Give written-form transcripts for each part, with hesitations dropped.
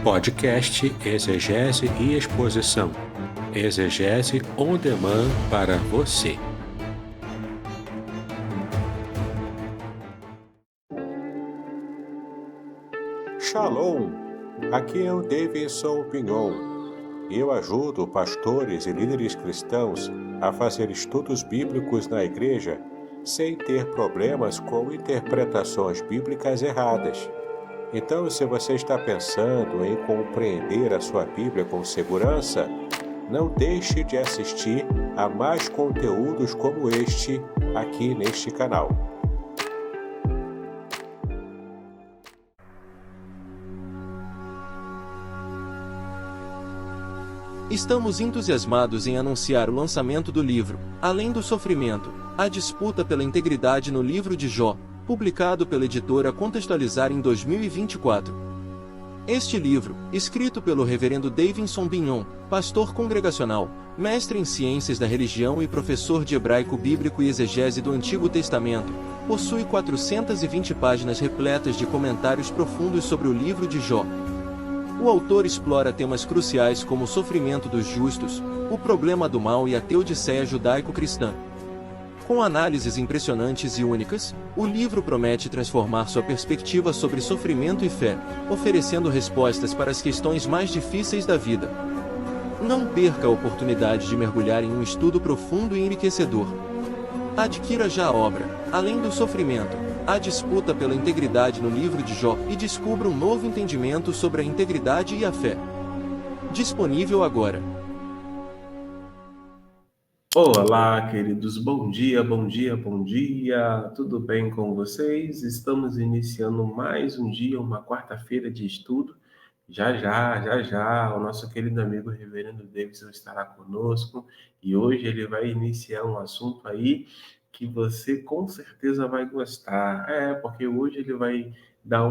Podcast Exegese e Exposição. Exegese on demand para você. Shalom! Aqui é o Davidson Pignon. Eu ajudo pastores e líderes cristãos a fazer estudos bíblicos na igreja sem ter problemas com interpretações bíblicas erradas. Então, se você está pensando em compreender a sua Bíblia com segurança, não deixe de assistir a mais conteúdos como este aqui neste canal. Estamos entusiasmados em anunciar o lançamento do livro, Além do Sofrimento, a disputa pela integridade no livro de Jó, publicado pela editora Contextualizar em 2024. Este livro, escrito pelo reverendo Davidson Pignon, pastor congregacional, mestre em ciências da religião e professor de hebraico bíblico e exegese do Antigo Testamento, possui 420 páginas repletas de comentários profundos sobre o livro de Jó. O autor explora temas cruciais como o sofrimento dos justos, o problema do mal e a teodiceia judaico-cristã. Com análises impressionantes e únicas, o livro promete transformar sua perspectiva sobre sofrimento e fé, oferecendo respostas para as questões mais difíceis da vida. Não perca a oportunidade de mergulhar em um estudo profundo e enriquecedor. Adquira já a obra, Além do Sofrimento, a disputa pela integridade no livro de Jó e descubra um novo entendimento sobre a integridade e a fé. Disponível agora. Olá, queridos, bom dia, bom dia, bom dia, tudo bem com vocês? Estamos iniciando mais um dia, uma quarta-feira de estudo. Já, o nosso querido amigo Reverendo Davidson estará conosco e hoje ele vai iniciar um assunto aí que você com certeza vai gostar. Porque hoje ele vai dar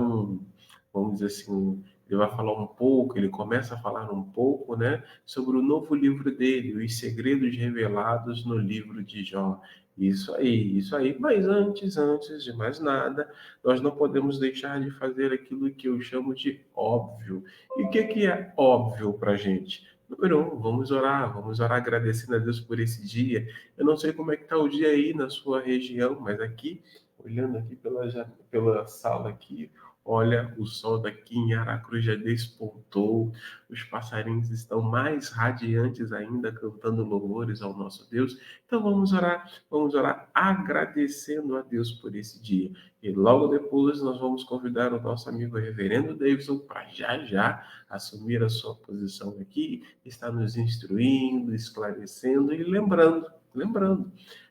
vamos dizer assim, ele vai falar um pouco, ele começa a falar um pouco, né, sobre o novo livro dele, Os Segredos Revelados no Livro de Jó. Isso aí. Mas antes de mais nada, nós não podemos deixar de fazer aquilo que eu chamo de óbvio. E o que é óbvio para a gente? Número um, vamos orar agradecendo a Deus por esse dia. Eu não sei como é que está o dia aí na sua região, mas aqui, olhando aqui pela sala aqui, olha, o sol daqui em Aracruz já despontou, os passarinhos estão mais radiantes ainda, cantando louvores ao nosso Deus. Então vamos orar agradecendo a Deus por esse dia. E logo depois nós vamos convidar o nosso amigo Reverendo Davidson para já assumir a sua posição aqui, está nos instruindo, esclarecendo e lembrando.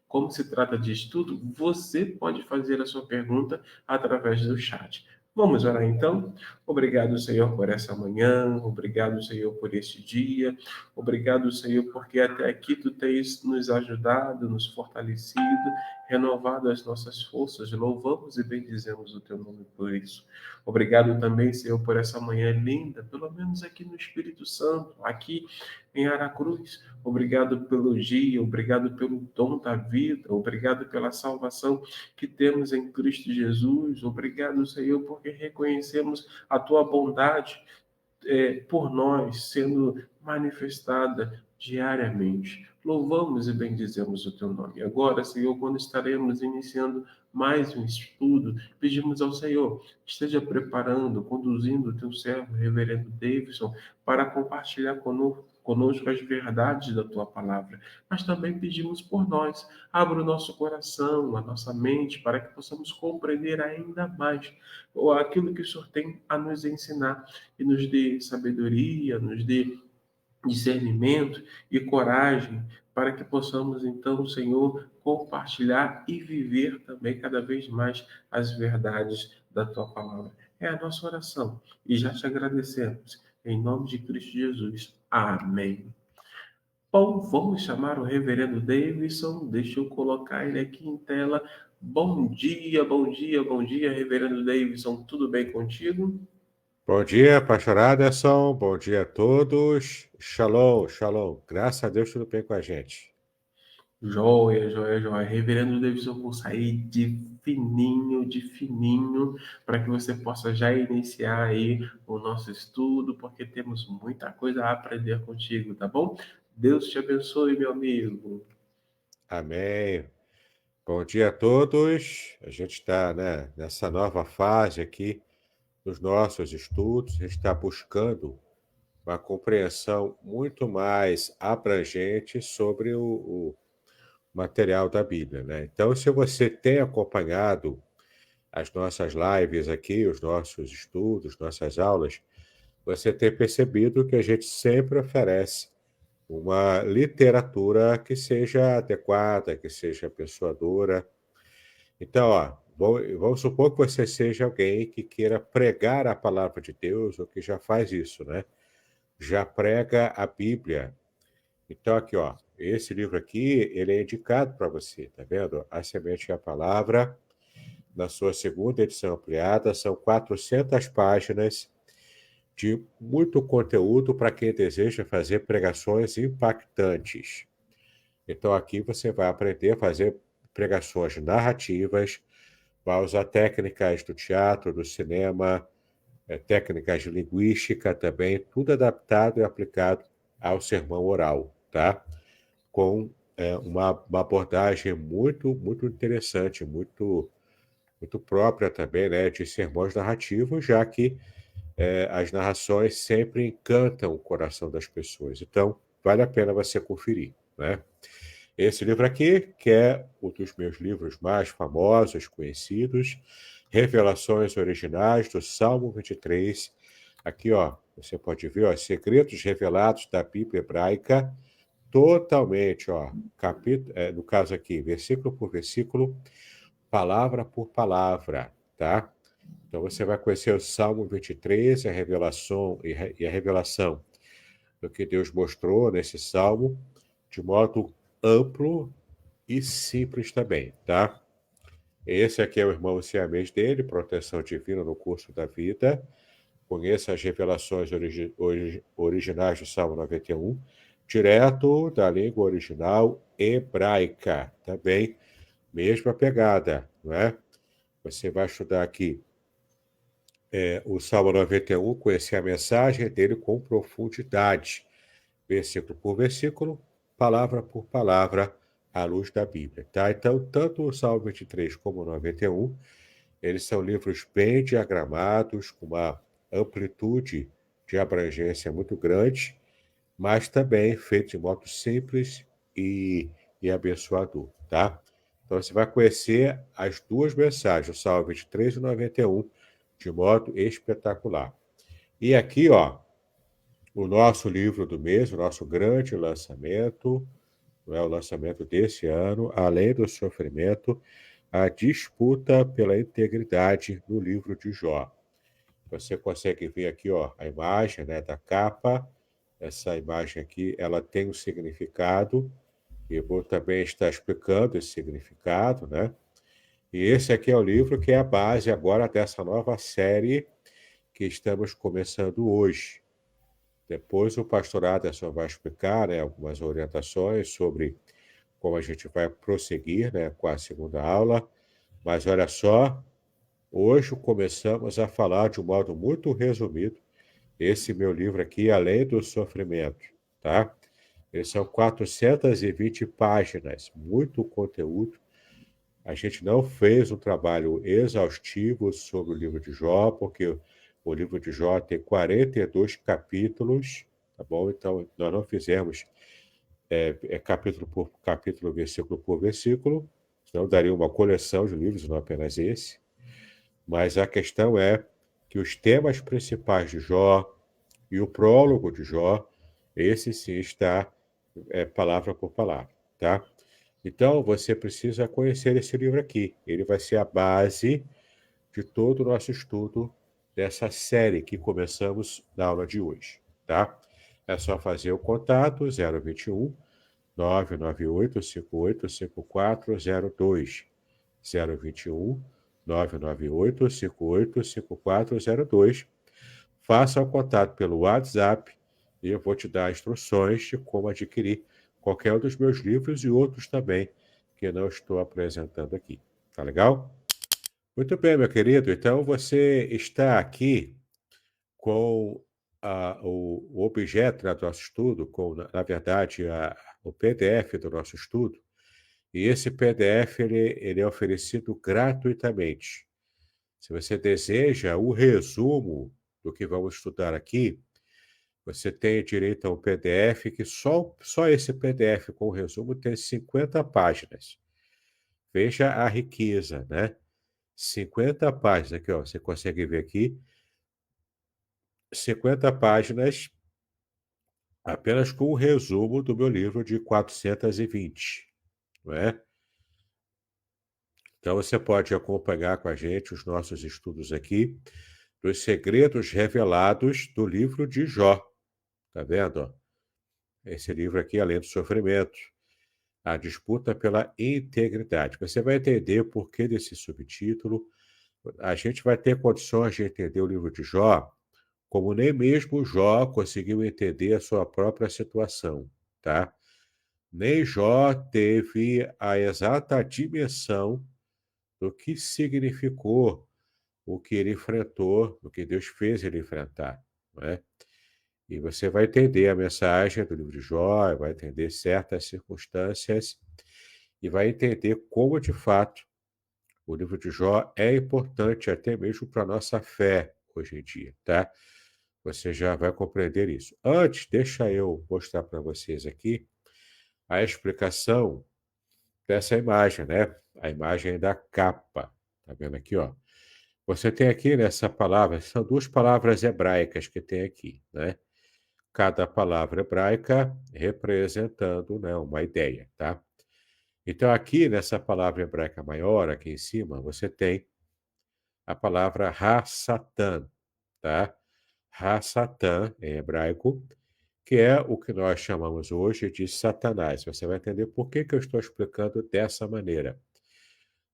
Como se trata de estudo, você pode fazer a sua pergunta através do chat. Vamos orar então? Obrigado, Senhor, por essa manhã, obrigado, Senhor, por este dia, obrigado, Senhor, porque até aqui Tu tens nos ajudado, nos fortalecido, renovado as nossas forças, louvamos e bendizemos o Teu nome por isso. Obrigado também, Senhor, por essa manhã linda, pelo menos aqui no Espírito Santo, aqui em Aracruz. Obrigado pelo dia, obrigado pelo dom da vida, obrigado pela salvação que temos em Cristo Jesus. Obrigado, Senhor, porque reconhecemos a Tua bondade por nós sendo manifestada diariamente. Louvamos e bendizemos o Teu nome. Agora, Senhor, quando estaremos iniciando mais um estudo, pedimos ao Senhor que esteja preparando, conduzindo o Teu servo, Reverendo Davidson, para compartilhar conosco as verdades da Tua palavra. Mas também pedimos por nós. Abra o nosso coração, a nossa mente, para que possamos compreender ainda mais aquilo que o Senhor tem a nos ensinar e nos dê sabedoria, nos dê discernimento e coragem para que possamos, então, Senhor, compartilhar e viver também cada vez mais as verdades da Tua palavra. É a nossa oração e já te agradecemos. Em nome de Cristo Jesus. Amém. Bom, vamos chamar o Reverendo Davidson. Deixa eu colocar ele aqui em tela. Bom dia, Reverendo Davidson. Tudo bem contigo? Bom dia, pastor Aderson. Bom dia a todos. Shalom, shalom. Graças a Deus tudo bem com a gente. Joia, joia, joia. Reverendo Davidson, eu vou sair de fininho, para que você possa já iniciar aí o nosso estudo, porque temos muita coisa a aprender contigo, tá bom? Deus te abençoe, meu amigo. Amém. Bom dia a todos. A gente está, né, nessa nova fase aqui dos nossos estudos. A gente está buscando uma compreensão muito mais abrangente sobre o material da Bíblia, né? Então, se você tem acompanhado as nossas lives aqui, os nossos estudos, nossas aulas, você tem percebido que a gente sempre oferece uma literatura que seja adequada, que seja abençoadora. Então, ó, vamos supor que você seja alguém que queira pregar a palavra de Deus, ou que já faz isso, né? Já prega a Bíblia. Então, aqui, ó, esse livro aqui, ele é indicado para você, tá vendo? A Semente e a Palavra, na sua segunda edição ampliada, são 400 páginas de muito conteúdo para quem deseja fazer pregações impactantes. Então, aqui você vai aprender a fazer pregações narrativas, vai usar técnicas do teatro, do cinema, técnicas de linguística também, tudo adaptado e aplicado ao sermão oral, tá? Com uma abordagem muito interessante, muito própria também, né, de sermões narrativos, já que as narrações sempre encantam o coração das pessoas. Então, vale a pena você conferir, né? Esse livro aqui, que é um dos meus livros mais famosos, conhecidos, Revelações Originais do Salmo 23. Aqui, ó, você pode ver, ó, segredos revelados da Bíblia hebraica, totalmente, ó, no caso aqui, versículo por versículo, palavra por palavra, tá? Então você vai conhecer o Salmo 23, a revelação e a revelação do que Deus mostrou nesse salmo, de modo amplo e simples também, tá? Esse aqui é o irmão siamês dele, Proteção Divina no Curso da Vida. Conheça as revelações originais do Salmo 91, direto da língua original hebraica. Também, mesma pegada, não é? Você vai estudar aqui o Salmo 91, conhecer a mensagem dele com profundidade, versículo por versículo, palavra por palavra, à luz da Bíblia, tá? Então, tanto o Salmo 23 como o 91, eles são livros bem diagramados, com uma amplitude de abrangência muito grande, mas também feito de modo simples e abençoador, tá? Então, você vai conhecer as duas mensagens, o Salmo 23 e o 91, de modo espetacular. E aqui, ó, o nosso livro do mês, o nosso grande lançamento, não é o lançamento desse ano, Além do Sofrimento, a disputa pela integridade no livro de Jó. Você consegue ver aqui, ó, a imagem, né, da capa. Essa imagem aqui, ela tem um significado, e vou também estar explicando esse significado, né? E esse aqui é o livro que é a base agora dessa nova série que estamos começando hoje. Depois o pastor Aderson vai explicar, né, algumas orientações sobre como a gente vai prosseguir, né, com a segunda aula. Mas olha só, hoje começamos a falar de um modo muito resumido esse meu livro aqui, Além do Sofrimento, tá? Eles são 420 páginas, muito conteúdo. A gente não fez um trabalho exaustivo sobre o livro de Jó, porque o livro de Jó tem 42 capítulos, tá bom? Então, nós não fizemos capítulo por capítulo, versículo por versículo, senão daria uma coleção de livros, não apenas esse. Mas a questão é que os temas principais de Jó e o prólogo de Jó, esse sim está palavra por palavra, tá? Então, você precisa conhecer esse livro aqui. Ele vai ser a base de todo o nosso estudo dessa série que começamos na aula de hoje, tá? É só fazer o contato 021 998 585402. 021 998 585402. Faça o contato pelo WhatsApp e eu vou te dar instruções de como adquirir qualquer um dos meus livros e outros também que eu não estou apresentando aqui. Tá legal? Muito bem, meu querido. Então você está aqui com o objeto, né, do nosso estudo, com, na verdade, o PDF do nosso estudo. E esse PDF ele é oferecido gratuitamente. Se você deseja o resumo do que vamos estudar aqui, você tem direito a um PDF que só esse PDF com o resumo tem 50 páginas. Veja a riqueza, né? 50 páginas aqui, ó, você consegue ver aqui, 50 páginas apenas com o resumo do meu livro de 420, não é? Então você pode acompanhar com a gente os nossos estudos aqui dos segredos revelados do livro de Jó. Tá vendo, ó? Esse livro aqui, Além do Sofrimento, a disputa pela integridade. Você vai entender o porquê desse subtítulo. A gente vai ter condições de entender o livro de Jó, como nem mesmo Jó conseguiu entender a sua própria situação, tá? Nem Jó teve a exata dimensão do que significou o que ele enfrentou, o que Deus fez ele enfrentar, não é? E você vai entender a mensagem do livro de Jó, vai entender certas circunstâncias e vai entender como, de fato, o livro de Jó é importante até mesmo para a nossa fé hoje em dia, tá? Você já vai compreender isso. Antes, deixa eu mostrar para vocês aqui a explicação dessa imagem, né? A imagem da capa. Tá vendo aqui, ó? Você tem aqui nessa palavra, são duas palavras hebraicas que tem aqui, né? Cada palavra hebraica representando, né, uma ideia, tá? Então, aqui nessa palavra hebraica maior, aqui em cima, você tem a palavra ha-satan, tá? Ha-satan, em hebraico, que é o que nós chamamos hoje de Satanás. Você vai entender por que que eu estou explicando dessa maneira.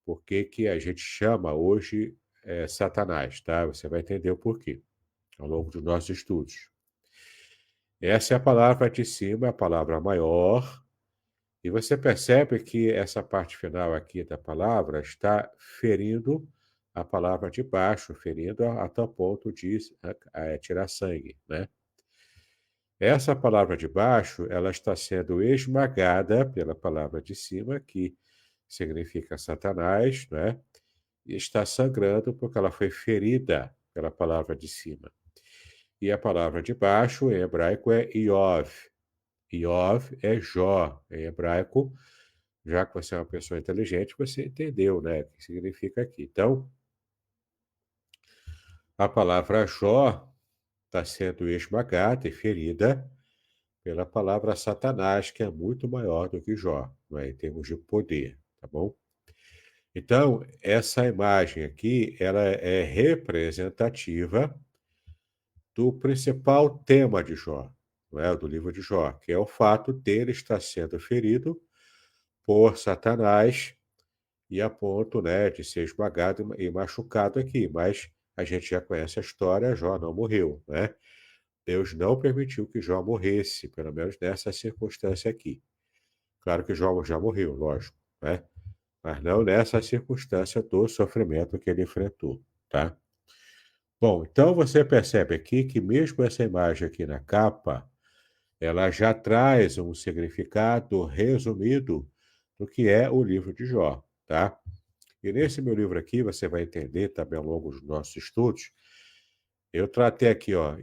Por que que a gente chama hoje Satanás, tá? Você vai entender o porquê ao longo dos nossos estudos. Essa é a palavra de cima, a palavra maior, e você percebe que essa parte final aqui da palavra está ferindo a palavra de baixo, ferindo a tal ponto de tirar sangue, né? Essa palavra de baixo, ela está sendo esmagada pela palavra de cima, que significa Satanás, né? E está sangrando porque ela foi ferida pela palavra de cima. E a palavra de baixo, em hebraico, é Iov. Iov é Jó, em hebraico. Já que você é uma pessoa inteligente, você entendeu, né, o que significa aqui. Então, a palavra Jó está sendo esmagada e ferida pela palavra Satanás, que é muito maior do que Jó, não é, em termos de poder, tá bom? Então, essa imagem aqui, ela é representativa do principal tema de Jó, não é, do livro de Jó, que é o fato dele estar sendo ferido por Satanás e a ponto, né, de ser esmagado e machucado aqui. Mas a gente já conhece a história, Jó não morreu, né? Deus não permitiu que Jó morresse, pelo menos nessa circunstância aqui. Claro que Jó já morreu, lógico, né? Mas não nessa circunstância do sofrimento que ele enfrentou, tá? Bom, então você percebe aqui que mesmo essa imagem aqui na capa, ela já traz um significado resumido do que é o livro de Jó, tá? E nesse meu livro aqui, você vai entender também ao longo dos nossos estudos, eu tratei aqui, ó,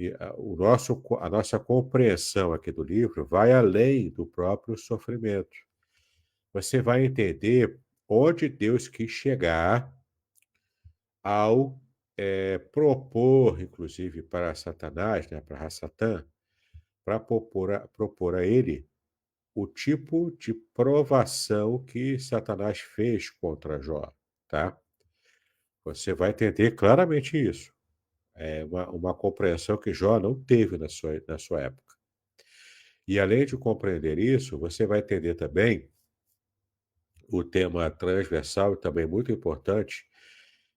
a nossa compreensão aqui do livro vai além do próprio sofrimento. Você vai entender onde Deus quis chegar ao propor, inclusive, para Satanás, né, para Satã, para propor a ele o tipo de provação que Satanás fez contra Jó, tá? Você vai entender claramente isso. É uma compreensão que Jó não teve na sua época. E além de compreender isso, você vai entender também o tema transversal e também muito importante,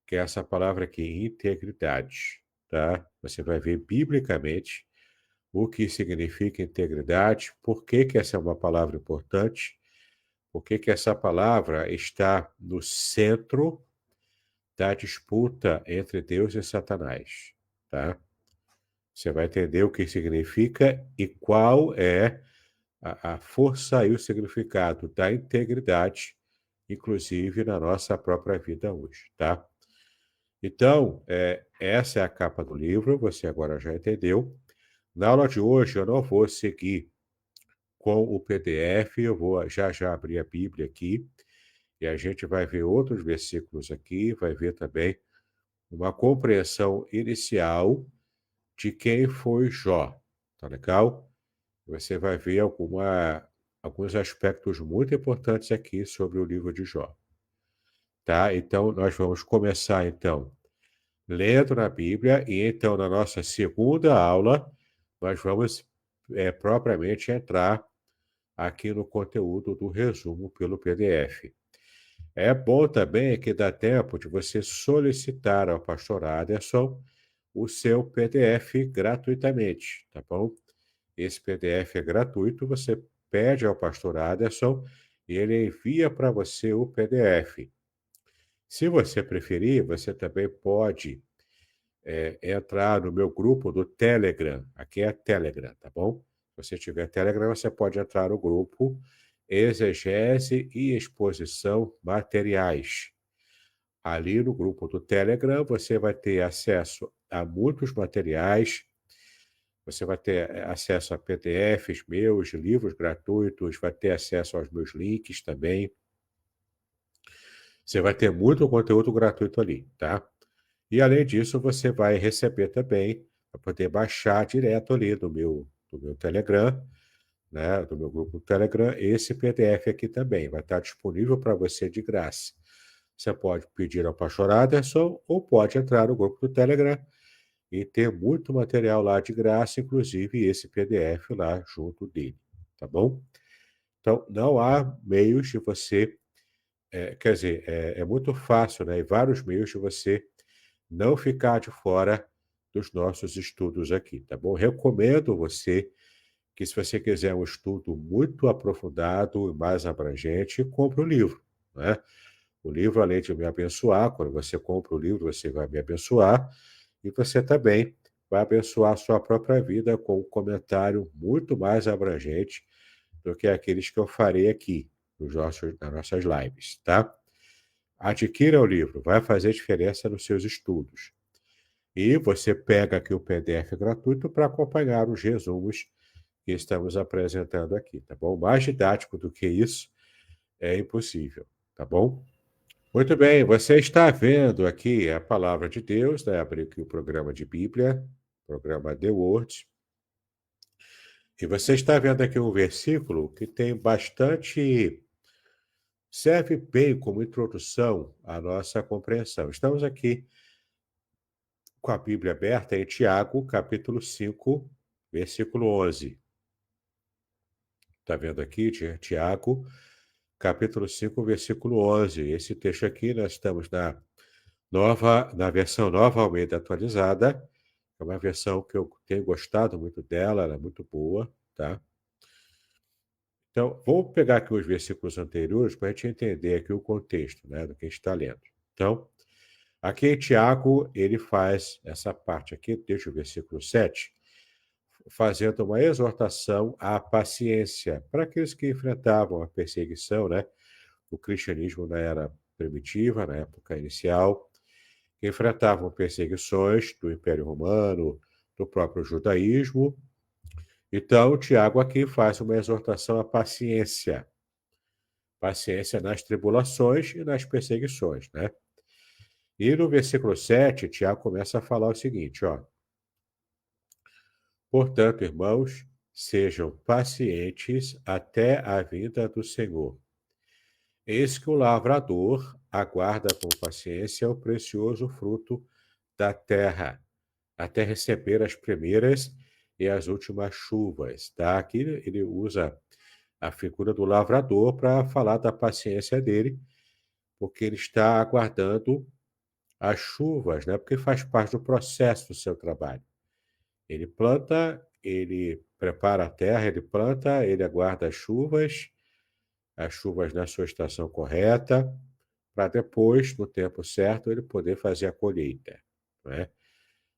que é essa palavra aqui, integridade, tá? Você vai ver biblicamente o que significa integridade, por que que essa é uma palavra importante, por que que essa palavra está no centro da disputa entre Deus e Satanás, tá? Você vai entender o que significa e qual é a força e o significado da integridade, inclusive na nossa própria vida hoje, tá? Então, essa é a capa do livro, você agora já entendeu. Na aula de hoje eu não vou seguir com o PDF, eu vou já já abrir a Bíblia aqui e a gente vai ver outros versículos aqui, vai ver também uma compreensão inicial de quem foi Jó, tá legal? Você vai ver alguns aspectos muito importantes aqui sobre o livro de Jó, tá? Então, nós vamos começar, então, lendo na Bíblia, e então, na nossa segunda aula, nós vamos propriamente entrar aqui no conteúdo do resumo pelo PDF. É bom também que dá tempo de você solicitar ao pastor Aderson o seu PDF gratuitamente, tá bom? Esse PDF é gratuito, você pede ao pastor Aderson e ele envia para você o PDF. Se você preferir, você também pode entrar no meu grupo do Telegram. Aqui é Telegram, tá bom? Se você tiver Telegram, você pode entrar no grupo Exegese e Exposição Materiais. Ali no grupo do Telegram, você vai ter acesso a muitos materiais, você vai ter acesso a PDFs meus, livros gratuitos, vai ter acesso aos meus links também. Você vai ter muito conteúdo gratuito ali, tá? E além disso, você vai receber também, para poder baixar direto ali do meu Telegram, né, do meu grupo do Telegram, esse PDF aqui também vai estar disponível para você de graça. Você pode pedir ao pastor Aderson ou pode entrar no grupo do Telegram e ter muito material lá de graça, inclusive esse PDF lá junto dele, tá bom? Então, não há meios de você, quer dizer, é muito fácil, né? E vários meios de você não ficar de fora dos nossos estudos aqui, tá bom? Recomendo você que, se você quiser um estudo muito aprofundado e mais abrangente, compre o livro, né? O livro, além de me abençoar, quando você compra o livro, você vai me abençoar, e você também vai abençoar a sua própria vida com um comentário muito mais abrangente do que aqueles que eu farei aqui nas nossas lives, tá? Adquira o livro, vai fazer diferença nos seus estudos. E você pega aqui o PDF gratuito para acompanhar os resumos que estamos apresentando aqui, tá bom? Mais didático do que isso é impossível, tá bom? Muito bem, você está vendo aqui a palavra de Deus, né? Abri aqui o programa de Bíblia, programa The Word, e você está vendo aqui um versículo que tem bastante, serve bem como introdução à nossa compreensão. Estamos aqui com a Bíblia aberta em Tiago, capítulo 5, versículo 11. Está vendo aqui, Tiago, capítulo 5, versículo 11. Esse texto aqui, nós estamos na versão Nova Almeida atualizada. É uma versão que eu tenho gostado muito dela, ela é muito boa, tá? Então, vou pegar aqui os versículos anteriores para a gente entender aqui o contexto, né, do que a gente está lendo. Então, aqui em Tiago, ele faz essa parte aqui, desde o versículo 7, fazendo uma exortação à paciência para aqueles que enfrentavam a perseguição, né? O cristianismo na era primitiva, na época inicial, que enfrentavam perseguições do Império Romano, do próprio judaísmo. Então, Tiago aqui faz uma exortação à paciência. Paciência nas tribulações e nas perseguições, né? E no versículo 7, Tiago começa a falar o seguinte, ó. Portanto, irmãos, sejam pacientes até a vinda do Senhor. Eis que o lavrador aguarda com paciência o precioso fruto da terra, até receber as primeiras e as últimas chuvas. Tá? Aqui ele usa a figura do lavrador para falar da paciência dele, porque ele está aguardando as chuvas, né? Porque faz parte do processo do seu trabalho. Ele planta ele prepara a terra, ele planta, ele aguarda as chuvas na sua estação correta, para depois, no tempo certo, ele poder fazer a colheita, né?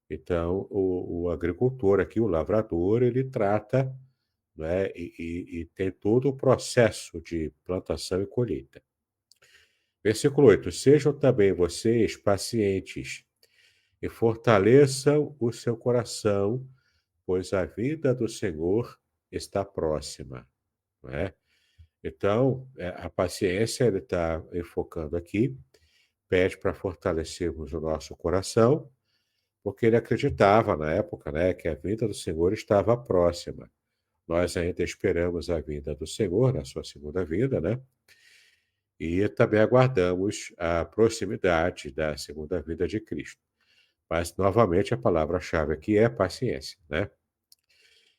Então, o agricultor aqui, o lavrador, ele trata, né, e tem todo o processo de plantação e colheita. Versículo 8: Sejam também vocês pacientes e fortaleçam o seu coração, pois a vinda do Senhor está próxima, não é? Então, a paciência, ele está enfocando aqui, pede para fortalecermos o nosso coração, porque ele acreditava na época, né, que a vinda do Senhor estava próxima. Nós ainda esperamos a vinda do Senhor, na sua segunda vinda, né? E também aguardamos a proximidade da segunda vinda de Cristo. Mas, novamente, a palavra-chave aqui é paciência, né?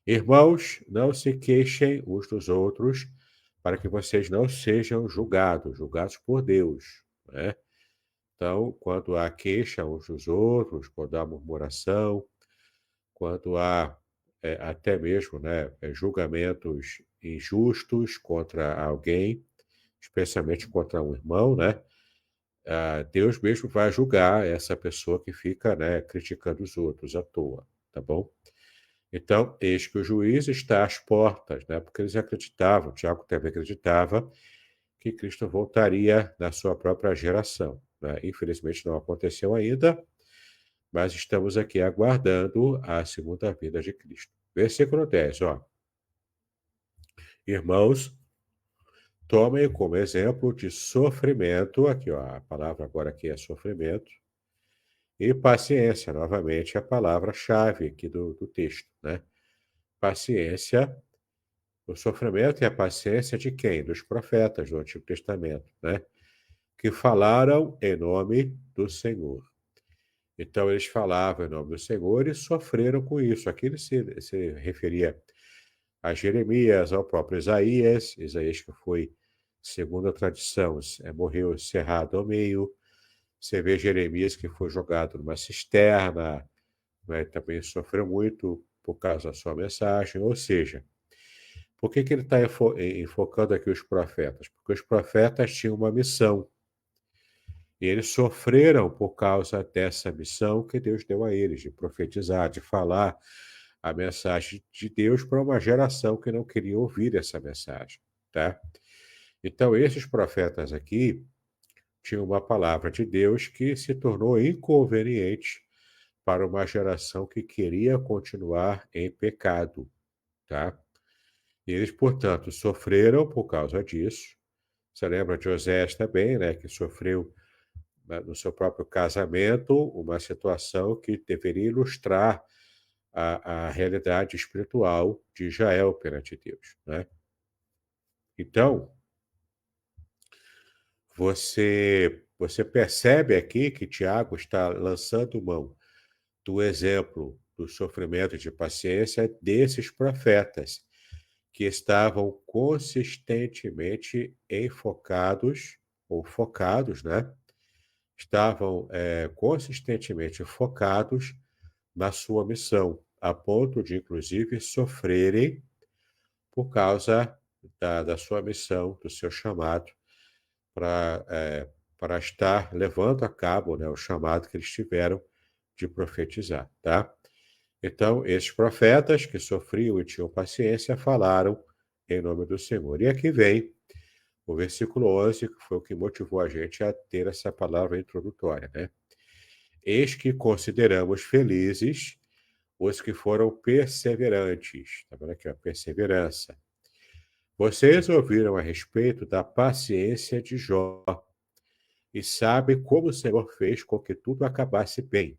Irmãos, não se queixem uns dos outros, para que vocês não sejam julgados por Deus, né? Então, quando há queixa uns dos outros, quando há murmuração, quando há até mesmo, né, julgamentos injustos contra alguém, especialmente contra um irmão, né? Deus mesmo vai julgar essa pessoa que fica, né, criticando os outros à toa, tá bom? Então, eis que o juiz está às portas, né? Porque eles acreditavam, Tiago também acreditava, que Cristo voltaria na sua própria geração, né? Infelizmente não aconteceu ainda, mas estamos aqui aguardando a segunda vinda de Cristo. Versículo 10, ó. Irmãos, tomem como exemplo de sofrimento, aqui, ó, a palavra agora aqui é sofrimento, e paciência, novamente a palavra-chave aqui do texto, né? Paciência, o sofrimento e a paciência de quem? Dos profetas do Antigo Testamento, né? Que falaram em nome do Senhor. Então, eles falavam em nome do Senhor e sofreram com isso. Aqui ele se referia a Jeremias, ao próprio Isaías, Isaías que foi, segundo a tradição, morreu cerrado ao meio. Você vê Jeremias que foi jogado numa cisterna, né, também sofreu muito por causa da sua mensagem. Ou seja, por que ele está enfocando aqui os profetas? Porque os profetas tinham uma missão. E eles sofreram por causa dessa missão que Deus deu a eles, de profetizar, de falar a mensagem de Deus para uma geração que não queria ouvir essa mensagem, tá? Então, esses profetas aqui tinham uma palavra de Deus que se tornou inconveniente para uma geração que queria continuar em pecado, tá? E eles, portanto, sofreram por causa disso. Você lembra de Osés também, né, que sofreu no seu próprio casamento uma situação que deveria ilustrar a realidade espiritual de Israel perante Deus, né? Então, você percebe aqui que Tiago está lançando mão do exemplo do sofrimento e de paciência desses profetas que estavam consistentemente enfocados ou focados, né? Estavam consistentemente focados na sua missão, a ponto de, inclusive, sofrerem por causa da sua missão, do seu chamado, para estar levando a cabo, né, o chamado que eles tiveram de profetizar, tá? Então, esses profetas que sofriam e tinham paciência falaram em nome do Senhor. E aqui vem o versículo 11, que foi o que motivou a gente a ter essa palavra introdutória, né? Eis que consideramos felizes os que foram perseverantes. Está vendo aqui, a perseverança. Vocês ouviram a respeito da paciência de Jó e sabem como o Senhor fez com que tudo acabasse bem,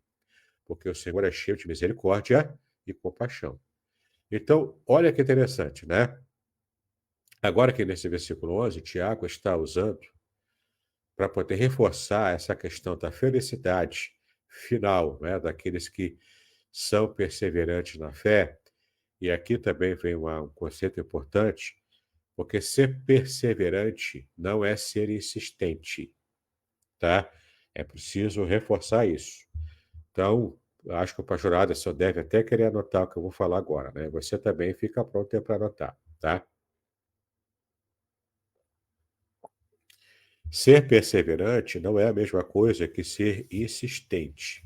porque o Senhor é cheio de misericórdia e compaixão. Então, olha que interessante, né? Agora que nesse versículo 11, Tiago está usando para poder reforçar essa questão da felicidade final, né, daqueles que são perseverantes na fé. E aqui também vem um conceito importante, porque ser perseverante não é ser insistente, tá? É preciso reforçar isso. Então, acho que o pastor Aderson deve até querer anotar o que eu vou falar agora, né? Você também fica pronto para anotar, tá? Ser perseverante não é a mesma coisa que ser insistente.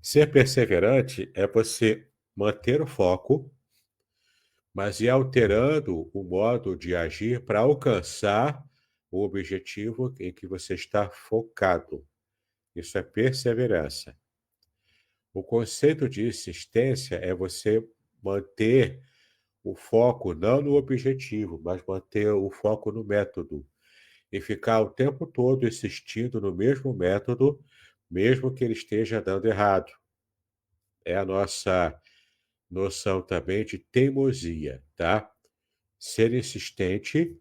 Ser perseverante é você manter o foco, mas ir alterando o modo de agir para alcançar o objetivo em que você está focado. Isso é perseverança. O conceito de insistência é você manter o foco não no objetivo, mas manter o foco no método e ficar o tempo todo insistindo no mesmo método, mesmo que ele esteja dando errado. É a nossa noção também de teimosia, tá? Ser insistente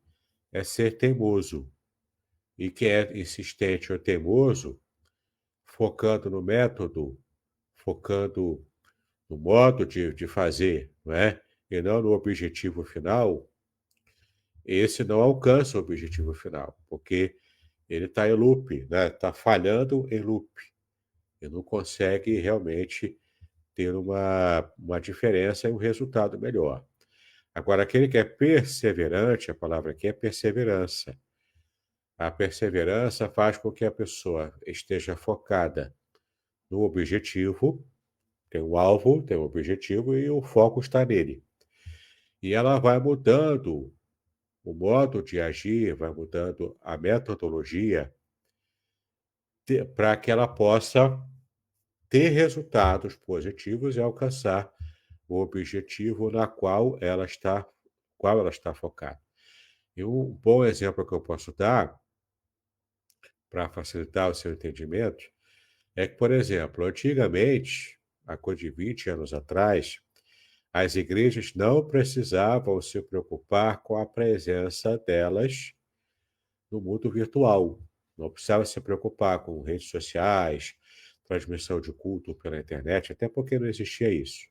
é ser teimoso. E quem é insistente ou teimoso, focando no método, focando no modo de fazer, não é? E não no objetivo final, esse não alcança o objetivo final, porque ele está em loop, né? Está falhando em loop. E não consegue realmente ter uma diferença e um resultado melhor. Agora, aquele que é perseverante, a palavra aqui é perseverança. A perseverança faz com que a pessoa esteja focada no objetivo, tem um alvo, tem um objetivo e o foco está nele. E ela vai mudando o modo de agir, vai mudando a metodologia para que ela possa ter resultados positivos e alcançar o objetivo na qual ela está focada. E um bom exemplo que eu posso dar para facilitar o seu entendimento é que, por exemplo, antigamente, há coisa de 20 anos atrás, as igrejas não precisavam se preocupar com a presença delas no mundo virtual. Não precisava se preocupar com redes sociais, transmissão de culto pela internet, até porque não existia isso.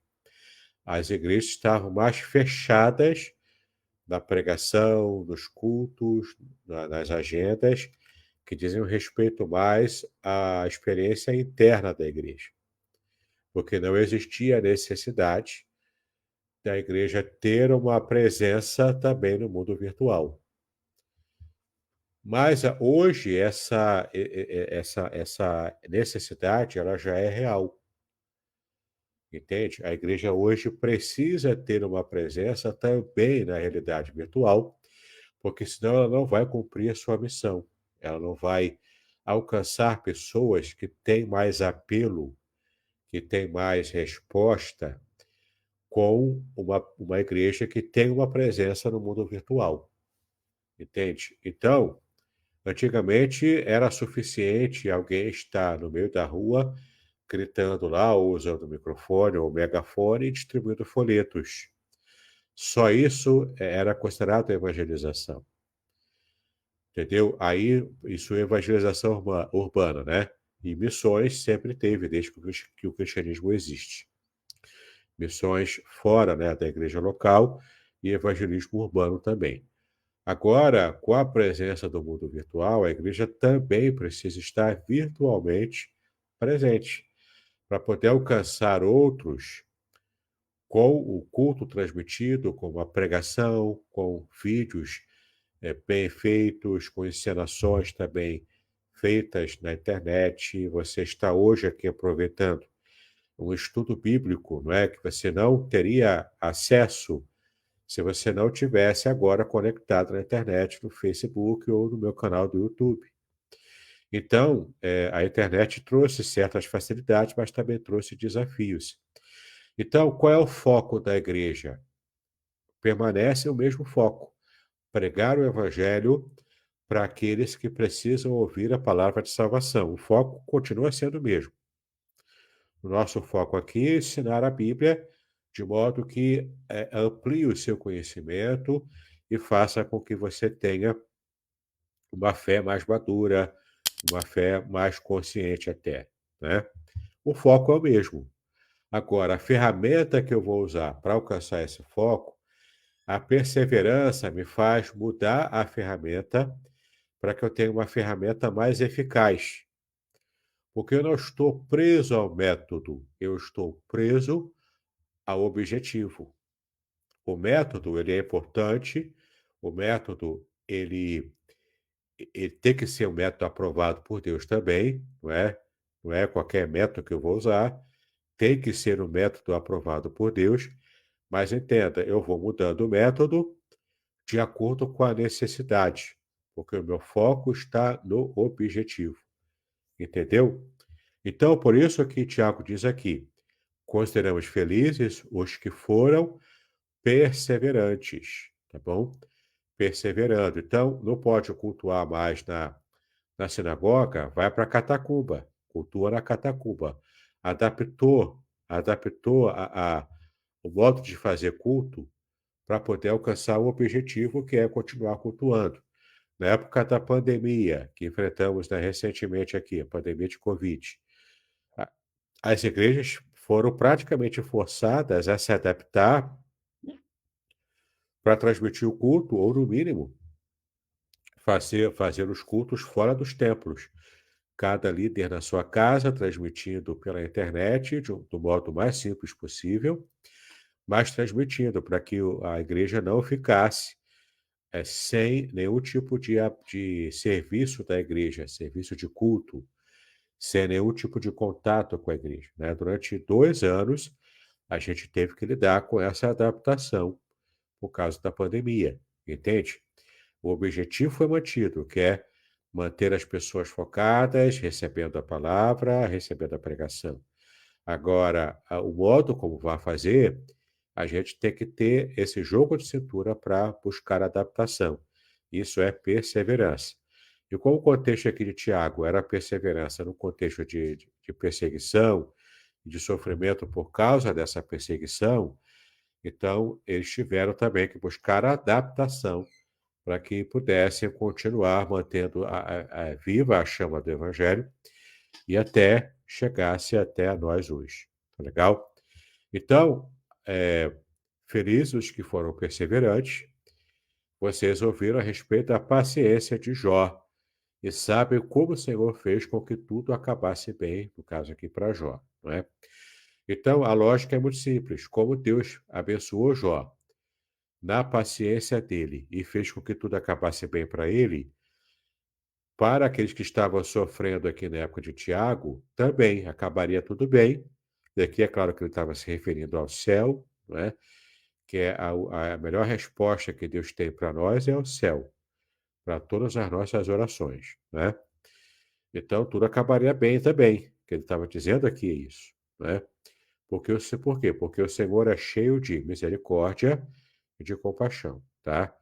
As igrejas estavam mais fechadas na pregação, nos cultos, nas agendas, que dizem respeito mais à experiência interna da igreja. Porque não existia necessidade da igreja ter uma presença também no mundo virtual. Mas hoje essa necessidade ela já é real, entende? A igreja hoje precisa ter uma presença também na realidade virtual, porque senão ela não vai cumprir a sua missão. Ela não vai alcançar pessoas que têm mais apelo, que têm mais resposta com uma igreja que tem uma presença no mundo virtual, entende? Então, antigamente era suficiente alguém estar no meio da rua gritando lá, ou usando o microfone ou o megafone e distribuindo folhetos. Só isso era considerado evangelização, entendeu? Aí, isso é evangelização urbana, né? E missões sempre teve, desde que o cristianismo existe. Missões fora, né, da igreja local e evangelismo urbano também. Agora, com a presença do mundo virtual, a igreja também precisa estar virtualmente presente para poder alcançar outros com o culto transmitido, com uma pregação, com vídeos bem feitos, com encenações também feitas na internet. Você está hoje aqui aproveitando um estudo bíblico, não é? Que você não teria acesso se você não tivesse agora conectado na internet, no Facebook ou no meu canal do YouTube. Então, a internet trouxe certas facilidades, mas também trouxe desafios. Então, qual é o foco da igreja? Permanece o mesmo foco: pregar o evangelho para aqueles que precisam ouvir a palavra de salvação. O foco continua sendo o mesmo. O nosso foco aqui é ensinar a Bíblia de modo que amplie o seu conhecimento e faça com que você tenha uma fé mais madura, uma fé mais consciente até, né? O foco é o mesmo. Agora, a ferramenta que eu vou usar para alcançar esse foco, a perseverança me faz mudar a ferramenta para que eu tenha uma ferramenta mais eficaz. Porque eu não estou preso ao método, eu estou preso ao objetivo. O método, ele é importante, o método, ele tem que ser um método aprovado por Deus também, não é? Não é qualquer método que eu vou usar, tem que ser um método aprovado por Deus, mas entenda, eu vou mudando o método de acordo com a necessidade, porque o meu foco está no objetivo, entendeu? Então, por isso que Tiago diz aqui: consideramos felizes os que foram perseverantes, tá bom? Perseverando. Então, não pode cultuar mais na sinagoga, vai para a catacumba, cultua na catacumba. Adaptou o modo de fazer culto para poder alcançar o objetivo que é continuar cultuando. Na época da pandemia, que enfrentamos, né, recentemente aqui, a pandemia de Covid, a- as igrejas foram praticamente forçadas a se adaptar para transmitir o culto, ou no mínimo, fazer os cultos fora dos templos. Cada líder na sua casa, transmitindo pela internet, do modo mais simples possível, mas transmitindo para que a igreja não ficasse sem nenhum tipo de serviço da igreja, serviço de culto, sem nenhum tipo de contato com a igreja, né? Durante 2 anos, a gente teve que lidar com essa adaptação por causa da pandemia, entende? O objetivo foi mantido, que é manter as pessoas focadas, recebendo a palavra, recebendo a pregação. Agora, o modo como vai fazer, a gente tem que ter esse jogo de cintura para buscar adaptação. Isso é perseverança. E como o contexto aqui de Tiago era perseverança no contexto de perseguição, de sofrimento por causa dessa perseguição, então eles tiveram também que buscar adaptação para que pudessem continuar mantendo viva a chama do Evangelho e até chegasse até a nós hoje. Tá legal? Então, felizes os que foram perseverantes, vocês ouviram a respeito da paciência de Jó e sabem como o Senhor fez com que tudo acabasse bem, no caso aqui para Jó, não é? Então, a lógica é muito simples. Como Deus abençoou Jó na paciência dele e fez com que tudo acabasse bem para ele, para aqueles que estavam sofrendo aqui na época de Tiago, também acabaria tudo bem. E aqui é claro que ele estava se referindo ao céu, não é? Que é a melhor resposta que Deus tem para nós é o céu, para todas as nossas orações, né? Então tudo acabaria bem também, que ele estava dizendo aqui isso, né? Por quê? Porque o Senhor é cheio de misericórdia e de compaixão, tá?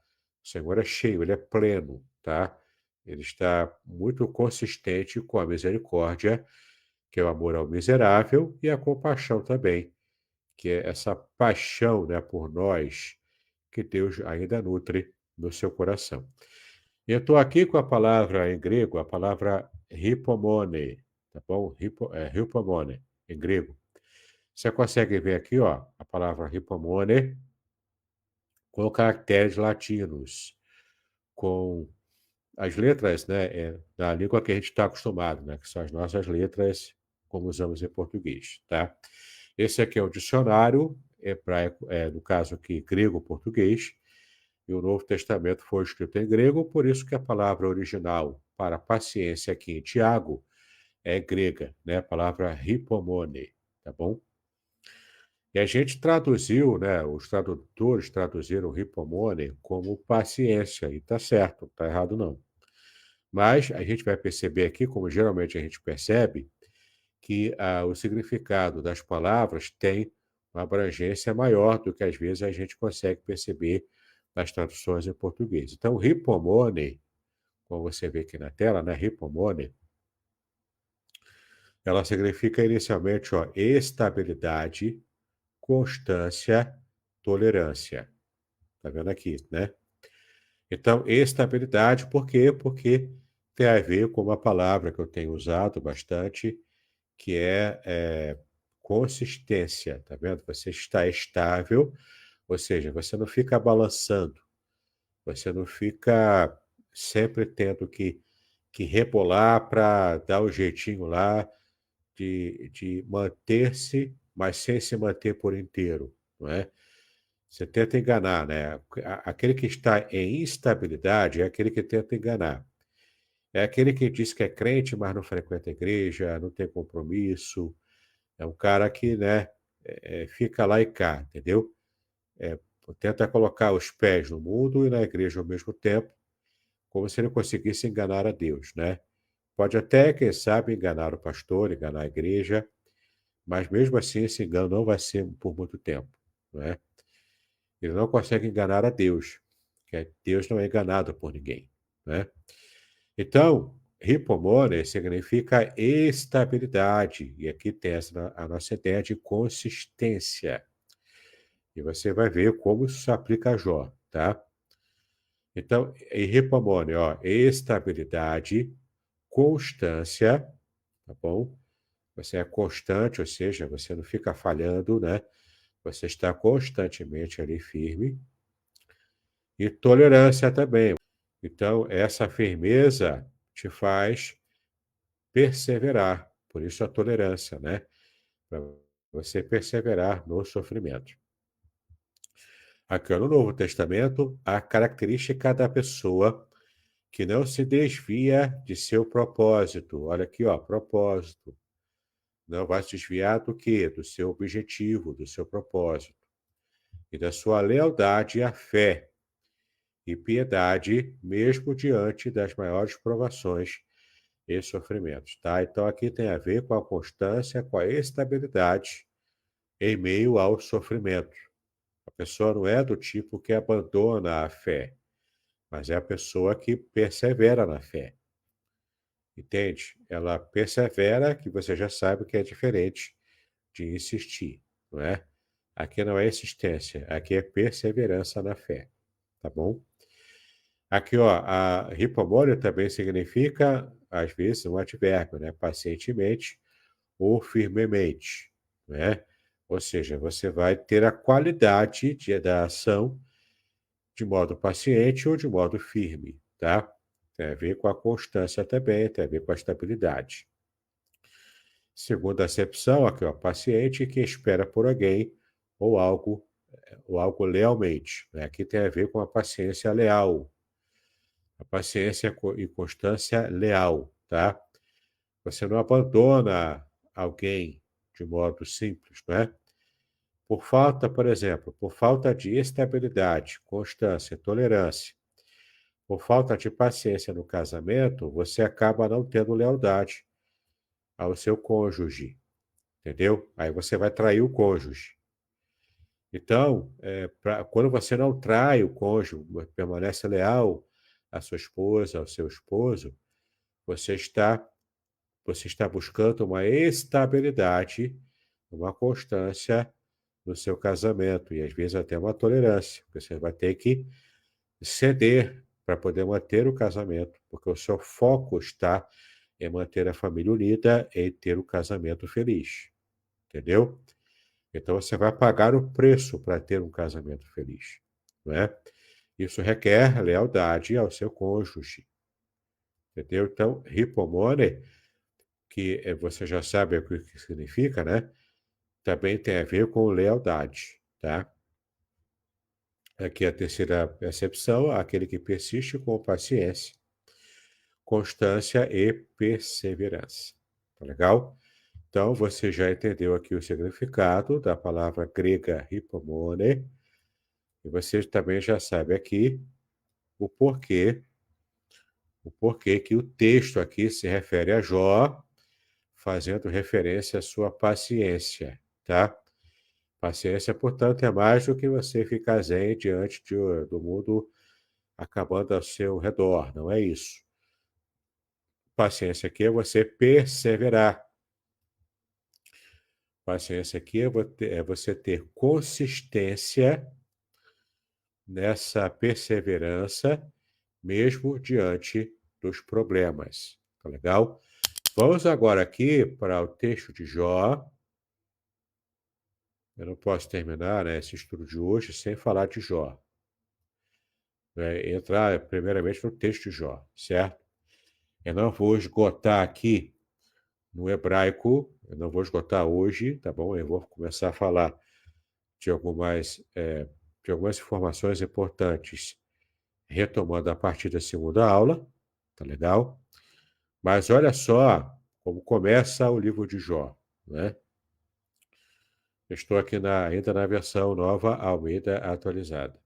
O Senhor é cheio, ele é pleno, tá? Ele está muito consistente com a misericórdia, que é o amor ao miserável, e a compaixão também, que é essa paixão, né, por nós, que Deus ainda nutre no seu coração. E eu estou aqui com a palavra em grego, a palavra hipomone, tá bom? Hipomone, em grego. Você consegue ver aqui, ó, a palavra hipomone com caracteres latinos, com as letras, né, da língua que a gente está acostumado, né, que são as nossas letras, como usamos em português, tá? Esse aqui é o dicionário hebraico, no caso aqui, grego-português, e o Novo Testamento foi escrito em grego, por isso que a palavra original para paciência aqui em Tiago é grega, né, a palavra hipomone, tá bom? E a gente traduziu, né, os tradutores traduziram hipomone como paciência, e tá certo, não tá errado não. Mas a gente vai perceber aqui, como geralmente a gente percebe, que o significado das palavras tem uma abrangência maior do que às vezes a gente consegue perceber nas traduções em português. Então, hipomone, como você vê aqui na tela, né, hipomone, ela significa inicialmente, ó, estabilidade, constância, tolerância. Tá vendo aqui, né? Então, estabilidade, por quê? Porque tem a ver com uma palavra que eu tenho usado bastante, que é consistência, tá vendo? Você está estável, ou seja, você não fica balançando, você não fica sempre tendo que rebolar para dar o jeitinho lá, de manter-se, mas sem se manter por inteiro, não é? Você tenta enganar, né? Aquele que está em instabilidade é aquele que tenta enganar. É aquele que diz que é crente, mas não frequenta a igreja, não tem compromisso. É um cara que, né, fica lá e cá, entendeu? É, tenta colocar os pés no mundo e na igreja ao mesmo tempo, como se ele conseguisse enganar a Deus, né? Pode até, quem sabe, enganar o pastor, enganar a igreja, mas mesmo assim esse engano não vai ser por muito tempo, não é? Ele não consegue enganar a Deus, porque Deus não é enganado por ninguém, né? Então, hipomone significa estabilidade, e aqui tem a nossa ideia de consistência. E você vai ver como isso se aplica a Jó, tá? Então, em hipomone, ó, estabilidade, constância, tá bom? Você é constante, ou seja, você não fica falhando, né? Você está constantemente ali firme. E tolerância também. Então, essa firmeza te faz perseverar. Por isso a tolerância, né? Para você perseverar no sofrimento. Aqui no Novo Testamento, a característica da pessoa que não se desvia de seu propósito. Olha aqui, ó, propósito. Não vai se desviar do quê? Do seu objetivo, do seu propósito. E da sua lealdade à fé e piedade, mesmo diante das maiores provações e sofrimentos, tá? Então aqui tem a ver com a constância, com a estabilidade em meio ao sofrimento. A pessoa não é do tipo que abandona a fé, mas é a pessoa que persevera na fé. Entende? Ela persevera, que você já sabe que é diferente de insistir, não é? Aqui não é insistência, aqui é perseverança na fé, tá bom? Aqui, ó, a hipomone também significa, às vezes, um advérbio, né? Pacientemente ou firmemente, né? Ou seja, você vai ter a qualidade da ação de modo paciente ou de modo firme, tá? Tem a ver com a constância também, tem a ver com a estabilidade. Segunda acepção, aqui, ó, paciente que espera por alguém ou algo lealmente, né? Aqui tem a ver com a paciência leal, a paciência e constância leal, tá? Você não abandona alguém de modo simples, né? Por falta, por exemplo, por falta de estabilidade, constância, tolerância, por falta de paciência no casamento, você acaba não tendo lealdade ao seu cônjuge, entendeu? Aí você vai trair o cônjuge. Então, quando você não trai o cônjuge, permanece leal à sua esposa, ao seu esposo, você está Você está buscando uma estabilidade, uma constância no seu casamento e às vezes até uma tolerância, porque você vai ter que ceder para poder manter o casamento, porque o seu foco está em manter a família unida e ter o casamento feliz, entendeu? Então você vai pagar o preço para ter um casamento feliz, não é? Isso requer lealdade ao seu cônjuge, entendeu? Então, hipomone, que você já sabe o que significa, né? Também tem a ver com lealdade, tá? Aqui a terceira percepção, aquele que persiste com paciência, constância e perseverança. Tá legal? Então, você já entendeu aqui o significado da palavra grega hipomone, e você também já sabe aqui o porquê que o texto aqui se refere a Jó, fazendo referência à sua paciência, tá? Paciência, portanto, é mais do que você ficar zen diante do mundo acabando ao seu redor, não é isso. Paciência aqui é você perseverar. Paciência aqui é você ter consistência nessa perseverança, mesmo diante dos problemas. Tá legal? Vamos agora aqui para o texto de Jó. Eu não posso terminar, né, esse estudo de hoje sem falar de Jó. Entrar primeiramente no texto de Jó, certo? Eu não vou esgotar aqui no hebraico Eu não vou esgotar hoje, tá bom? Eu vou começar a falar de algumas informações importantes, retomando a partir da segunda aula, tá legal? Mas olha só como começa o livro de Jó, né? Eu estou aqui ainda na versão nova Almeida atualizada.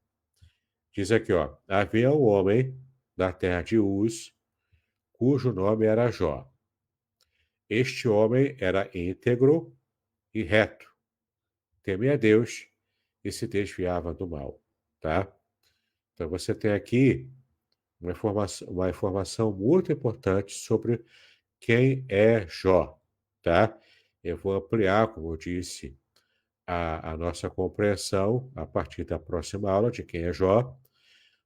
Diz aqui, ó, havia um homem da terra de Uz, cujo nome era Jó. Este homem era íntegro e reto, temia a Deus e se desviava do mal, tá? Então você tem aqui uma informação muito importante sobre quem é Jó, tá? Eu vou ampliar, como eu disse, a nossa compreensão a partir da próxima aula de quem é Jó,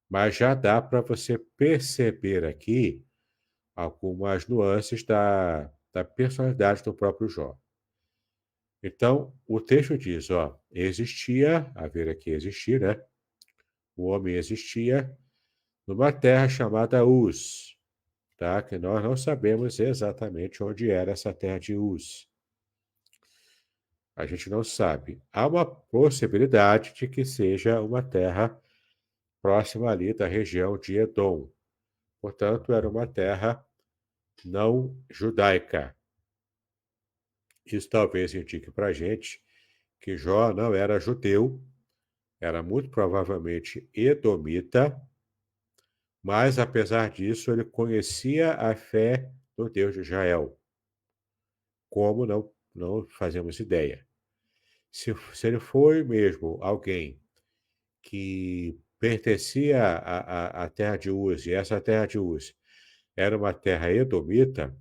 mas já dá para você perceber aqui algumas nuances da personalidade do próprio Jó. Então, o texto diz, ó, existia, haver aqui existir, né? O homem existia numa terra chamada Uz, tá? Que nós não sabemos exatamente onde era essa terra de Uz. A gente não sabe. Há uma possibilidade de que seja uma terra próxima ali da região de Edom. Portanto, era uma terra não judaica. Isso talvez indique para a gente que Jó não era judeu, era muito provavelmente edomita, mas apesar disso ele conhecia a fé do Deus de Israel. Como não fazemos ideia. Se ele foi mesmo alguém que pertencia à terra de Uz, e essa terra de Uz era uma terra edomita,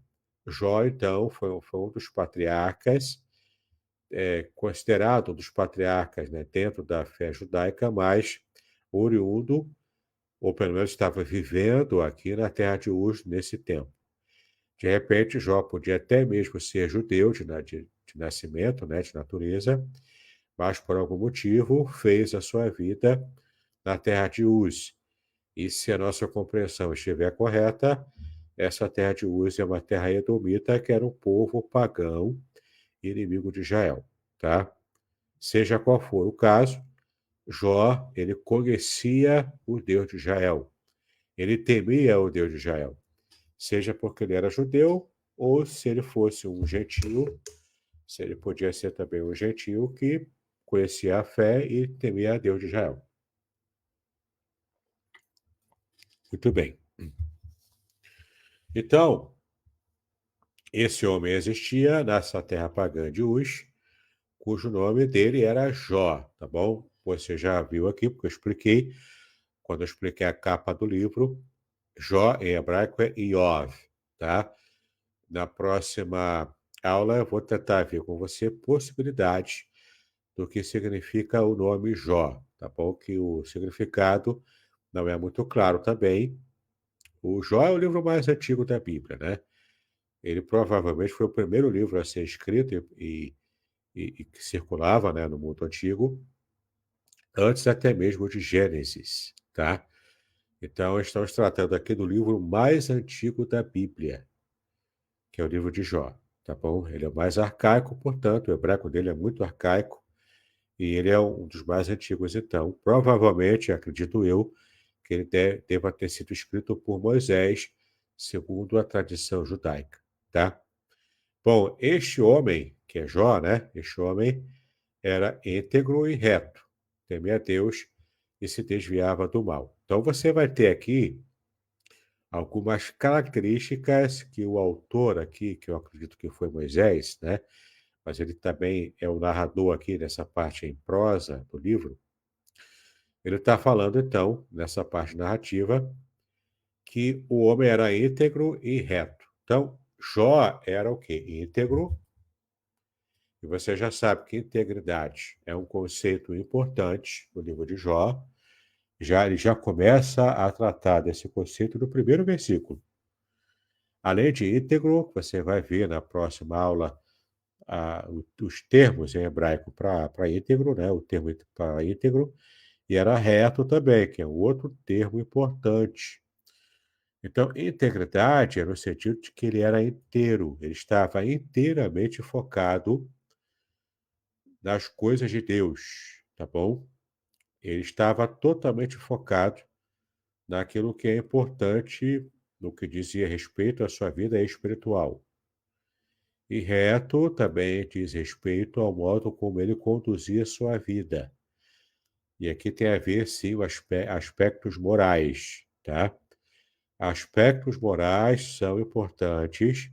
Jó, então, foi um dos patriarcas, considerado um dos patriarcas, né, dentro da fé judaica, mas oriundo, ou pelo menos estava vivendo aqui na terra de Uz nesse tempo. De repente, Jó podia até mesmo ser judeu de nascimento, né, de natureza, mas por algum motivo fez a sua vida na terra de Uz. E se a nossa compreensão estiver correta, essa terra de Uz é uma terra edomita, que era um povo pagão, inimigo de Israel, tá? Seja qual for o caso, Jó, ele conhecia o Deus de Israel. Ele temia o Deus de Israel. Seja porque ele era judeu, ou se ele fosse um gentio, se ele podia ser também um gentio que conhecia a fé e temia a Deus de Israel. Muito bem. Então, esse homem existia nessa terra pagã de Uz, cujo nome dele era Jó, tá bom? Você já viu aqui, porque eu expliquei, quando eu expliquei a capa do livro, Jó em hebraico é Iov, tá? Na próxima aula eu vou tentar ver com você possibilidades do que significa o nome Jó, tá bom? Que o significado não é muito claro também. O Jó é o livro mais antigo da Bíblia, né? Ele provavelmente foi o primeiro livro a ser escrito e que circulava, né, no mundo antigo, antes até mesmo de Gênesis, tá? Então, estamos tratando aqui do livro mais antigo da Bíblia, que é o livro de Jó, tá bom? Ele é o mais arcaico, portanto, o hebraico dele é muito arcaico, e ele é um dos mais antigos, então. Provavelmente, acredito eu, que ele deva ter sido escrito por Moisés, segundo a tradição judaica, tá? Bom, este homem, que é Jó, né? Este homem era íntegro e reto, temia a Deus e se desviava do mal. Então você vai ter aqui algumas características que o autor aqui, que eu acredito que foi Moisés, né? Mas ele também é o narrador aqui nessa parte em prosa do livro. Ele está falando, então, nessa parte narrativa, que o homem era íntegro e reto. Então, Jó era o quê? Íntegro. E você já sabe que integridade é um conceito importante no livro de Jó. Ele já começa a tratar desse conceito no primeiro versículo. Além de íntegro, você vai ver na próxima aula os termos em hebraico para íntegro, né? O termo para íntegro, e era reto também, que é um outro termo importante. Então, integridade é no sentido de que ele era inteiro, ele estava inteiramente focado nas coisas de Deus, tá bom? Ele estava totalmente focado naquilo que é importante no que dizia respeito à sua vida espiritual. E reto também diz respeito ao modo como ele conduzia sua vida. E aqui tem a ver, sim, os aspectos morais, tá? Aspectos morais são importantes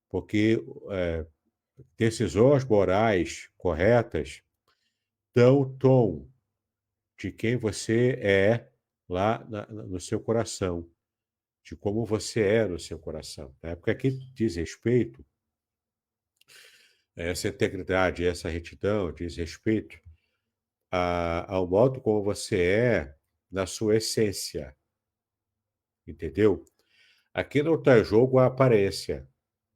porque decisões morais corretas dão o tom de quem você é lá no seu coração, de como você é no seu coração, né? Porque aqui diz respeito, essa integridade, essa retidão, diz respeito ao modo como você é na sua essência, entendeu? Aqui não está em jogo a aparência,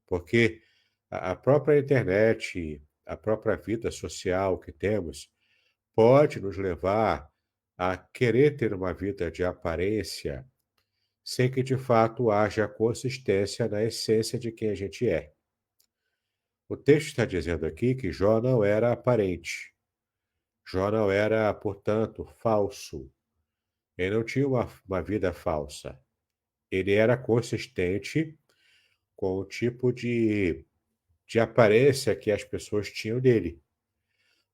porque a própria internet, a própria vida social que temos, pode nos levar a querer ter uma vida de aparência, sem que de fato haja consistência na essência de quem a gente é. O texto está dizendo aqui que Jó não era aparente. Jó não era, portanto, falso. Ele não tinha uma vida falsa. Ele era consistente com o tipo de aparência que as pessoas tinham dele.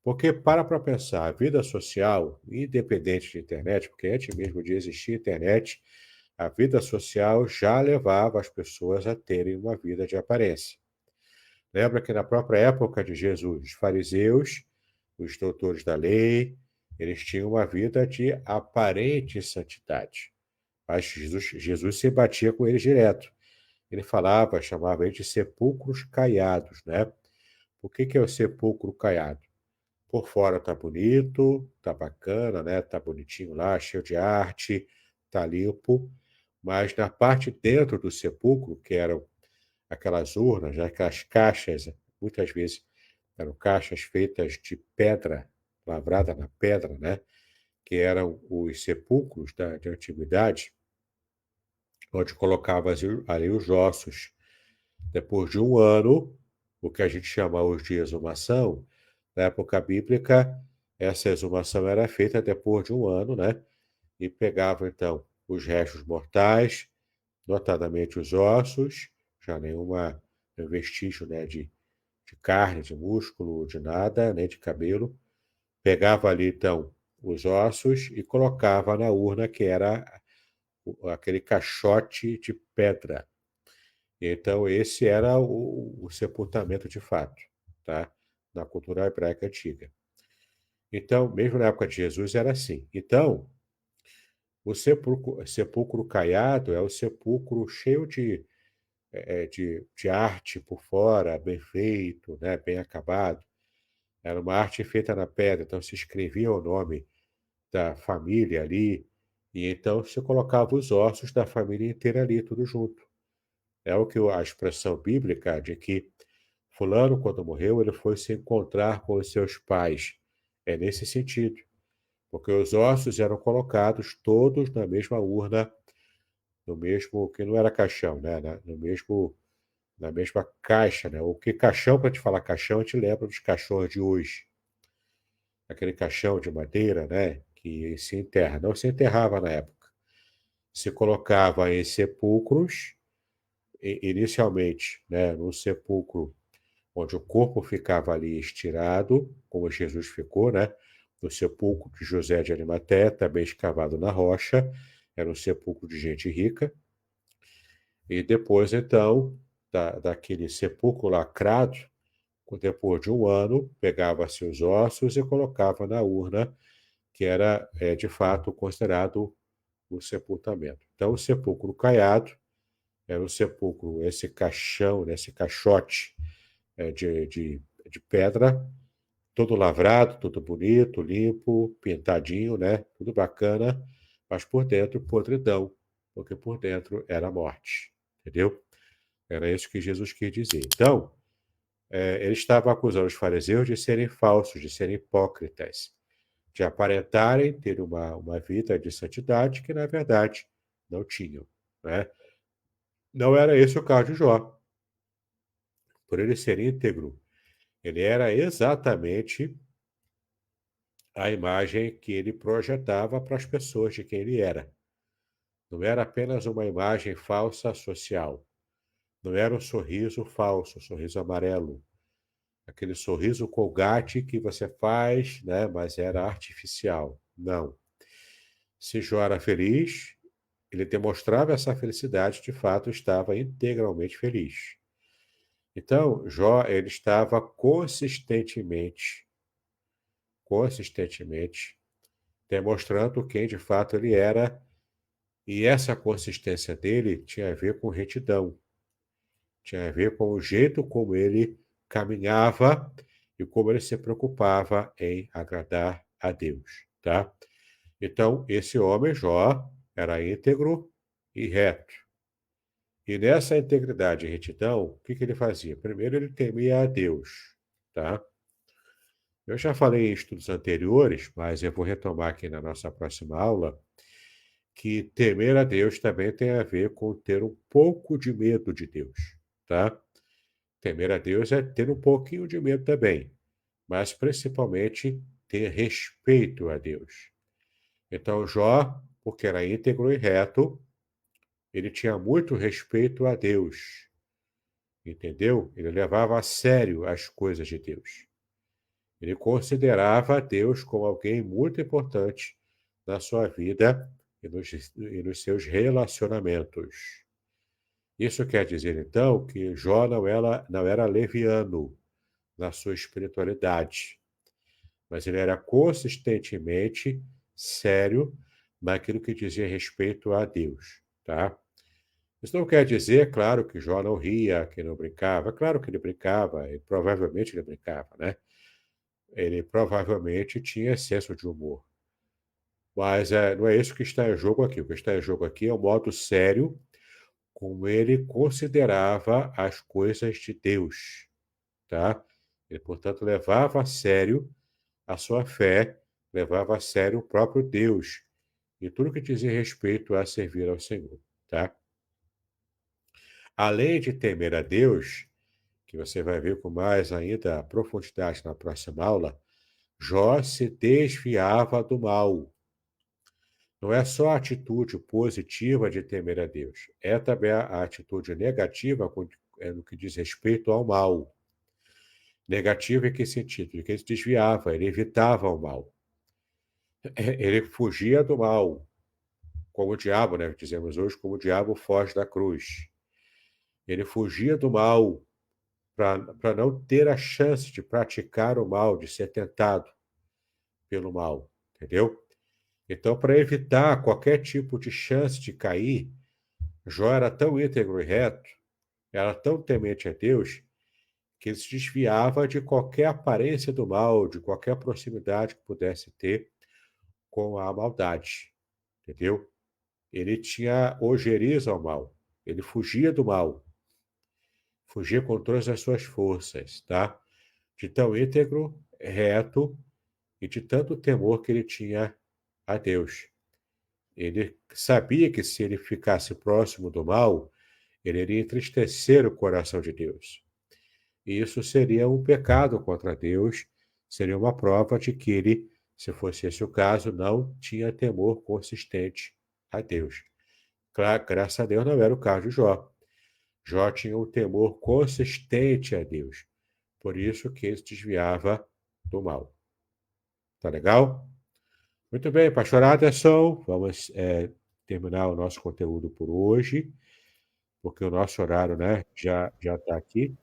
Porque, para pensar, a vida social, independente de internet, porque antes mesmo de existir internet, a vida social já levava as pessoas a terem uma vida de aparência. Lembra que na própria época de Jesus, os fariseus, os doutores da lei, eles tinham uma vida de aparente santidade. Mas Jesus se batia com eles direto. Ele falava, chamava eles de sepulcros caiados, né? O que é o sepulcro caiado? Por fora tá bonito, tá bacana, né? Tá bonitinho lá, cheio de arte, tá limpo, mas na parte dentro do sepulcro, que eram aquelas urnas, né, aquelas caixas, muitas vezes eram caixas feitas de pedra, lavrada na pedra, né? Que eram os sepulcros de antiguidade, onde colocava ali os ossos. Depois de um ano, o que a gente chama hoje de exumação, na época bíblica, essa exumação era feita depois de um ano, né? E pegava, então, os restos mortais, notadamente os ossos, já nenhum vestígio, né, de carne, de músculo, de nada, nem de cabelo. Pegava ali, então, os ossos e colocava na urna, que era aquele caixote de pedra. Então, esse era o sepultamento de fato, tá? Na cultura hebraica antiga. Então, mesmo na época de Jesus, era assim. Então, o sepulcro caiado é o sepulcro cheio de arte por fora, bem feito, né? Bem acabado. Era uma arte feita na pedra, então se escrevia o nome da família ali, e então se colocava os ossos da família inteira ali, tudo junto. É o que a expressão bíblica de que fulano, quando morreu, ele foi se encontrar com os seus pais. É nesse sentido, porque os ossos eram colocados todos na mesma urna, no mesmo, que não era caixão, né? Na mesma caixa, né? O que caixão, para te falar caixão, a gente lembra dos caixões de hoje. Aquele caixão de madeira, né? Que se enterra. Não se enterrava na época. Se colocava em sepulcros, inicialmente, né? Num sepulcro onde o corpo ficava ali estirado, como Jesus ficou, né? No sepulcro de José de Arimateia, também escavado na rocha, era um sepulcro de gente rica. E depois, então, daquele sepulcro lacrado, depois de um ano, pegava-se os ossos e colocava na urna, que era, de fato, considerado o sepultamento. Então, o sepulcro caiado era o sepulcro, esse caixão, né, esse caixote de pedra, todo lavrado, tudo bonito, limpo, pintadinho, né? Tudo bacana, mas por dentro podridão, porque por dentro era morte, entendeu? Era isso que Jesus quis dizer. Então, ele estava acusando os fariseus de serem falsos, de serem hipócritas, de aparentarem ter uma vida de santidade que, na verdade, não tinham. né? Não era esse o caso de Jó. Por ele ser íntegro, ele era exatamente a imagem que ele projetava para as pessoas de quem ele era. Não era apenas uma imagem falsa social. Não era um sorriso falso, um sorriso amarelo. Aquele sorriso Colgate que você faz, né, mas era artificial. Não. Se Jó era feliz, ele demonstrava essa felicidade, de fato estava integralmente feliz. Então, Jó, ele estava consistentemente demonstrando quem de fato ele era, e essa consistência dele tinha a ver com retidão, tinha a ver com o jeito como ele caminhava e como ele se preocupava em agradar a Deus, tá? Então, esse homem, Jó, era íntegro e reto. E nessa integridade e retidão, o que ele fazia? Primeiro, ele temia a Deus, tá? Eu já falei em estudos anteriores, mas eu vou retomar aqui na nossa próxima aula, que temer a Deus também tem a ver com ter um pouco de medo de Deus, tá? Temer a Deus é ter um pouquinho de medo também, mas principalmente ter respeito a Deus. Então, Jó, porque era íntegro e reto, ele tinha muito respeito a Deus, entendeu? Ele levava a sério as coisas de Deus. Ele considerava Deus como alguém muito importante na sua vida e nos seus relacionamentos. Isso quer dizer, então, que Jó não era leviano na sua espiritualidade, mas ele era consistentemente sério naquilo que dizia respeito a Deus, tá? Isso não quer dizer, claro, que Jó não ria, que não brincava. Claro que ele brincava, e provavelmente ele brincava, né? Ele provavelmente tinha senso de humor. Mas não é isso que está em jogo aqui. O que está em jogo aqui é o modo sério como ele considerava as coisas de Deus, tá? Ele, portanto, levava a sério a sua fé, levava a sério o próprio Deus e tudo que dizia respeito a servir ao Senhor, tá? Além de temer a Deus, que você vai ver com mais ainda profundidade na próxima aula, Jó se desviava do mal. Não é só a atitude positiva de temer a Deus, é também a atitude negativa no que diz respeito ao mal. Negativa em que sentido? De que ele se desviava, ele evitava o mal. Ele fugia do mal, como o diabo, né? Dizemos hoje, como o diabo foge da cruz. Ele fugia do mal para não ter a chance de praticar o mal, de ser tentado pelo mal, entendeu? Então, para evitar qualquer tipo de chance de cair, Jó era tão íntegro e reto, era tão temente a Deus, que ele se desviava de qualquer aparência do mal, de qualquer proximidade que pudesse ter com a maldade, entendeu? Ele tinha ojeriza ao mal, ele fugia do mal, fugia com todas as suas forças, tá? De tão íntegro, reto e de tanto temor que ele tinha a Deus. Ele sabia que se ele ficasse próximo do mal, ele iria entristecer o coração de Deus. E isso seria um pecado contra Deus, seria uma prova de que ele, se fosse esse o caso, não tinha temor consistente a Deus. Claro, graças a Deus não era o caso de Jó. Jó tinha um temor consistente a Deus. Por isso que ele se desviava do mal. Tá legal? Muito bem, pastor Aderson, vamos terminar o nosso conteúdo por hoje, porque o nosso horário, né, já está aqui.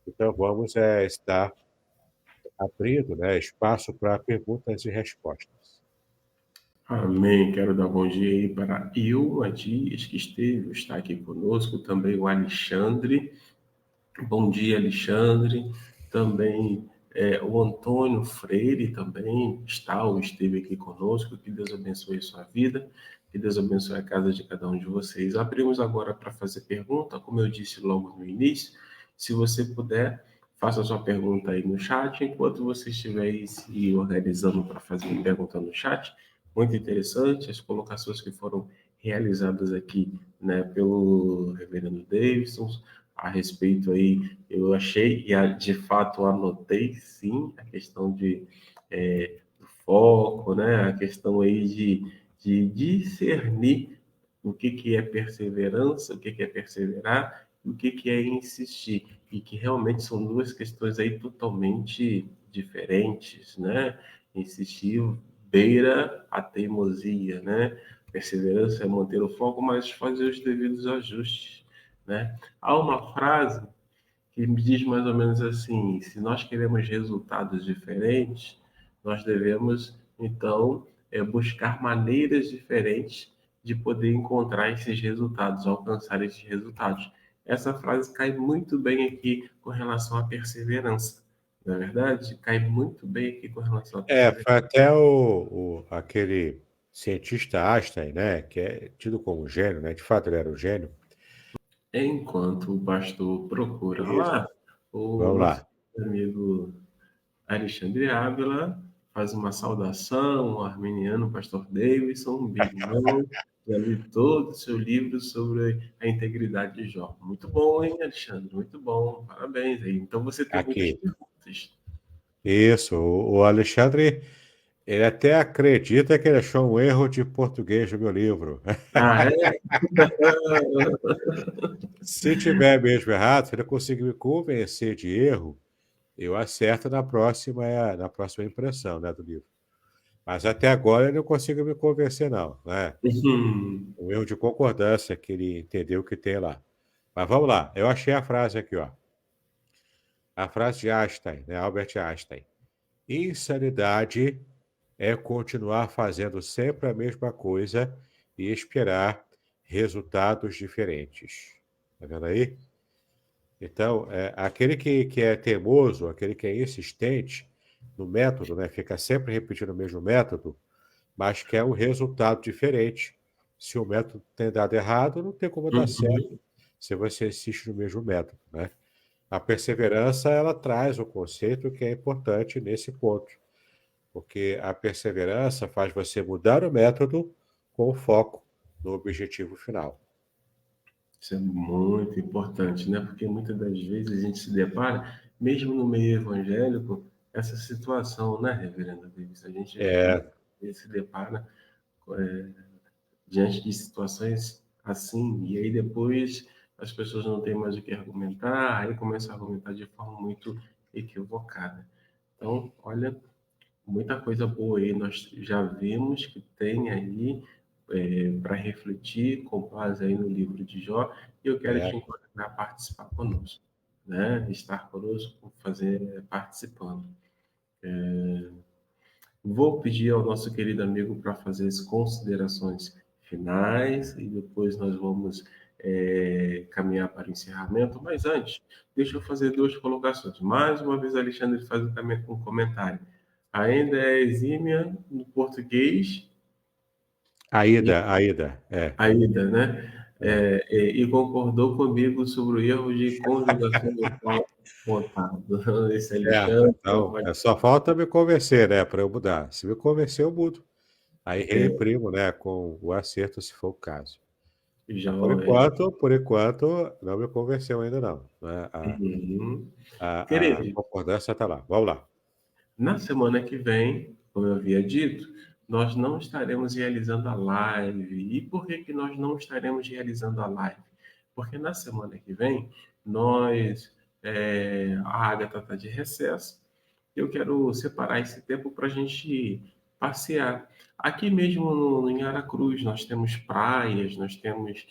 Então, vamos estar abrindo, né, espaço para perguntas e respostas. Amém. Quero dar bom dia aí para Ilma Dias, que está aqui conosco, também o Alexandre. Bom dia, Alexandre. Também o Antônio Freire também está ou esteve aqui conosco. Que Deus abençoe a sua vida, que Deus abençoe a casa de cada um de vocês. Abrimos agora para fazer pergunta, como eu disse logo no início. Se você puder, faça a sua pergunta aí no chat, enquanto você estiver aí se organizando para fazer pergunta no chat. Muito interessante as colocações que foram realizadas aqui, né, pelo reverendo Davidson, a respeito aí, eu achei, e de fato anotei, sim, a questão do foco, né, a questão aí de discernir o que é perseverança, o que é perseverar, e o que é insistir, e que realmente são duas questões aí totalmente diferentes, né? Insistir beira a teimosia, né? Perseverança é manter o foco, mas fazer os devidos ajustes, né? Há uma frase que me diz mais ou menos assim: se nós queremos resultados diferentes, nós devemos, então, buscar maneiras diferentes de poder encontrar esses resultados, alcançar esses resultados. Essa frase cai muito bem aqui com relação à perseverança. Na verdade, cai muito bem aqui com relação à perseverança. Foi até aquele cientista Einstein, né, que é tido como gênio, né, de fato ele era um gênio. Enquanto o pastor procura Isso. lá, o Vamos nosso lá. amigo Alexandre Ávila faz uma saudação ao arminiano pastor Davidson, um irmão, já li todo o seu livro sobre a integridade de Jó. Muito bom, hein, Alexandre? Muito bom, parabéns aí. Então você tem muitas Aqui. perguntas. Isso, o Alexandre, ele até acredita que ele achou um erro de português no meu livro. Ah, é? Se tiver mesmo errado, se ele conseguir me convencer de erro, eu acerto na próxima impressão, né, do livro. Mas até agora ele não consigo me convencer, não, né? Uhum. Um erro de concordância que ele entendeu que tem lá. Mas vamos lá, eu achei a frase aqui, ó. A frase de Einstein, né, Albert Einstein. Insanidade é continuar fazendo sempre a mesma coisa e esperar resultados diferentes. Tá vendo aí? Então, aquele que é teimoso, aquele que é insistente no método, né, fica sempre repetindo o mesmo método, mas quer um resultado diferente. Se o método tem dado errado, não tem como dar certo Uhum. se você insiste no mesmo método, né? A perseverança, ela traz o conceito que é importante nesse ponto, porque a perseverança faz você mudar o método com foco no objetivo final. Isso é muito importante, né? Porque muitas das vezes a gente se depara, mesmo no meio evangélico, essa situação, né, Reverendo Davis? A gente muitas É, vezes se depara é, diante de situações assim, e aí depois as pessoas não têm mais o que argumentar, aí começam a argumentar de forma muito equivocada. Então, olha, muita coisa boa aí nós já vimos que tem aí para refletir com base aí no livro de Jó, e eu quero te é. encorajar a participar conosco, né? Estar conosco, fazer participando. Vou pedir ao nosso querido amigo para fazer as considerações finais e depois nós vamos caminhar para o encerramento. Mas antes, deixa eu fazer duas colocações. Mais uma vez, Alexandre faz um comentário. Ainda é exímia no português e Aida, é. ainda, né? É. E concordou comigo sobre o erro de conjugação do qual contado. Esse Certo, Alexandre, então, só falta me convencer, né, para eu mudar. Se me convencer, eu mudo. Aí é, reimprimo, né, com o acerto, se for o caso. já Mas por enquanto, não me convenceu ainda não, né? uhum. A Querido, concordância está lá. Vamos lá. na semana que vem, como eu havia dito, nós não estaremos realizando a live. E por que que nós não estaremos realizando a live? Porque na semana que vem, a Agatha está de recesso. Eu quero separar esse tempo para a gente passear. Aqui mesmo em Aracruz, nós temos praias, nós temos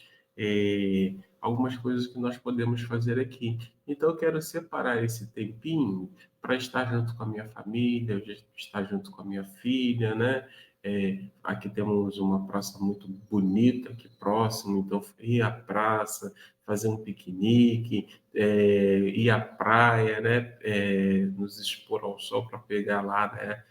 algumas coisas que nós podemos fazer aqui. Então, eu quero separar esse tempinho para estar junto com a minha família, estar junto com a minha filha, né? Aqui temos uma praça muito bonita aqui próximo, então ir à praça, fazer um piquenique, ir à praia, né? Nos expor ao sol para pegar lá, né?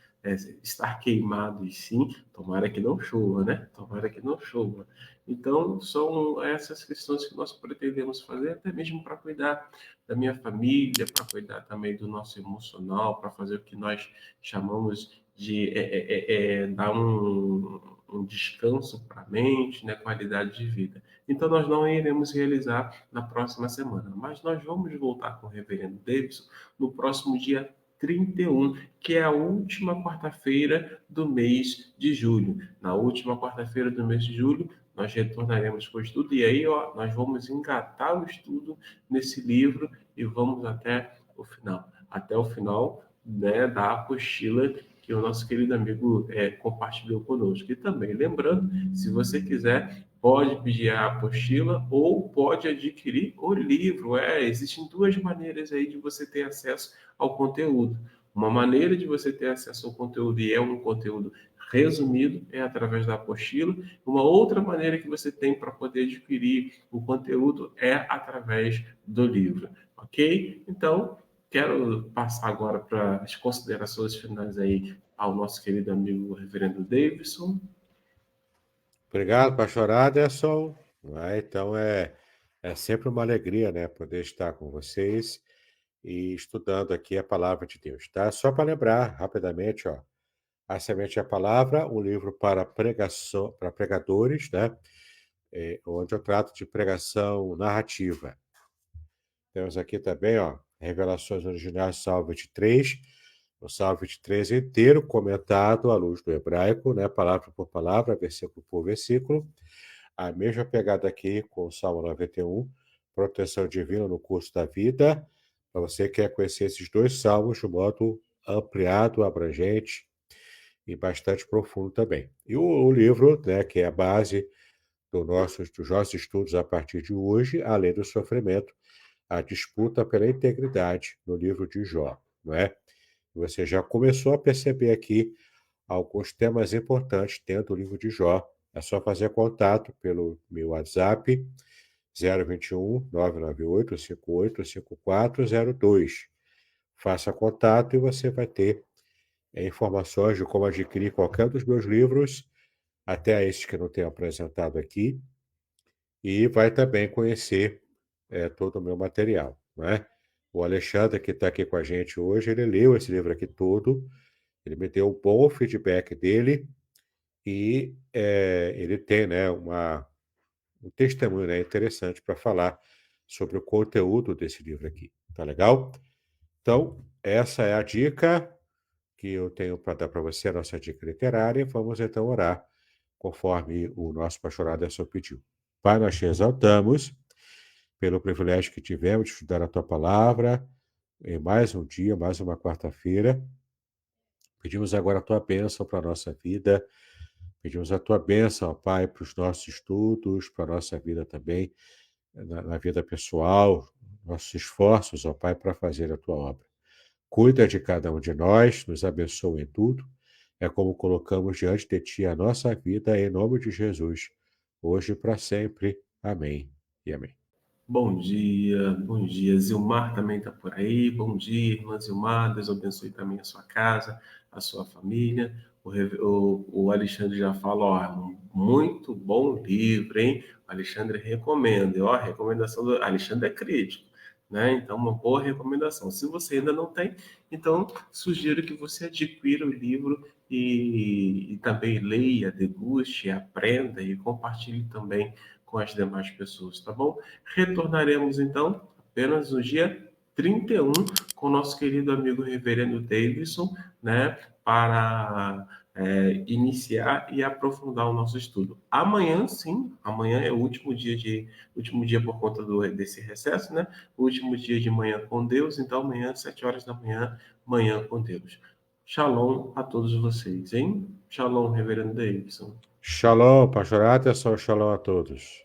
Estar queimados sim, tomara que não chova, né? Tomara que não chova. Então, são essas questões que nós pretendemos fazer, até mesmo para cuidar da minha família, para cuidar também do nosso emocional, para fazer o que nós chamamos de dar um descanso para a mente, né, qualidade de vida. Então, nós não iremos realizar na próxima semana, mas nós vamos voltar com o Reverendo Davidson no próximo dia 31, que é a última quarta-feira do mês de julho. Na última quarta-feira do mês de julho, nós retornaremos com o estudo, e aí, ó, nós vamos engatar o estudo nesse livro e vamos até o final, né, da apostila que o nosso querido amigo compartilhou conosco. E também, lembrando, se você quiser, pode pedir a apostila ou pode adquirir o livro. Existem duas maneiras aí de você ter acesso ao conteúdo. Uma maneira de você ter acesso ao conteúdo, e é um conteúdo resumido, é através da apostila. Uma outra maneira que você tem para poder adquirir o conteúdo é através do livro, ok? Então, quero passar agora para as considerações finais aí ao nosso querido amigo Reverendo Davidson. Obrigado, pastor Aderson. Então é sempre uma alegria, né, poder estar com vocês e estudando aqui a palavra de Deus, tá? Só para lembrar rapidamente, ó, A Semente é a Palavra, um livro para pregação, para pregadores, né? Onde eu trato de pregação narrativa. Temos aqui também, ó, Revelações Originais, Salmo 23, o Salmo 23 inteiro comentado à luz do hebraico, né? Palavra por palavra, versículo por versículo. A mesma pegada aqui com o Salmo 91, Proteção Divina no Curso da Vida, para você que quer conhecer esses dois salmos de modo ampliado, abrangente e bastante profundo também. E o livro, né, que é a base dos nossos estudos a partir de hoje, Além do Sofrimento, a disputa pela integridade no livro de Jó, não é? Você já começou a perceber aqui alguns temas importantes dentro do livro de Jó. É só fazer contato pelo meu WhatsApp, 021 998 58 5402. Faça contato e você vai ter informações de como adquirir qualquer dos meus livros, até esses que eu não tenho apresentado aqui, e vai também conhecer todo o meu material, né? O Alexandre, que está aqui com a gente hoje, ele leu esse livro aqui todo, ele me deu um bom feedback dele e ele tem, né, um testemunho, né, interessante para falar sobre o conteúdo desse livro aqui. Tá legal? Então, essa é a dica que eu tenho para dar para você, a nossa dica literária. Vamos então orar, conforme o nosso pastor Aderson pediu. Pai, nós te exaltamos pelo privilégio que tivemos de estudar a tua palavra em mais um dia, mais uma quarta-feira. Pedimos agora a tua bênção para a nossa vida. Pedimos a tua bênção, ó Pai, para os nossos estudos, para a nossa vida também, na vida pessoal, nossos esforços, ó Pai, para fazer a tua obra. Cuida de cada um de nós, nos abençoa em tudo. É como colocamos diante de ti a nossa vida, em nome de Jesus, hoje e para sempre. Amém e amém. Bom dia, bom dia. Zilmar também está por aí. Bom dia, irmã Zilmar. Deus abençoe também a sua casa, a sua família. O Alexandre já fala, ó, muito bom livro, hein? O Alexandre recomenda. Ó, a recomendação do Alexandre é crítico, né? Então, uma boa recomendação. Se você ainda não tem, então sugiro que você adquira o livro e também leia, deguste, aprenda e compartilhe também com as demais pessoas, tá bom? Retornaremos então apenas no dia 31 com o nosso querido amigo Reverendo Davidson, né, para iniciar e aprofundar o nosso estudo. Amanhã, sim, amanhã é o último dia por conta desse recesso, né? O último dia de manhã com Deus, então amanhã, 7 horas da manhã, manhã com Deus. Shalom a todos vocês, hein? Shalom, Reverendo Davidson. Shalom, pastor Aderson, shalom a todos.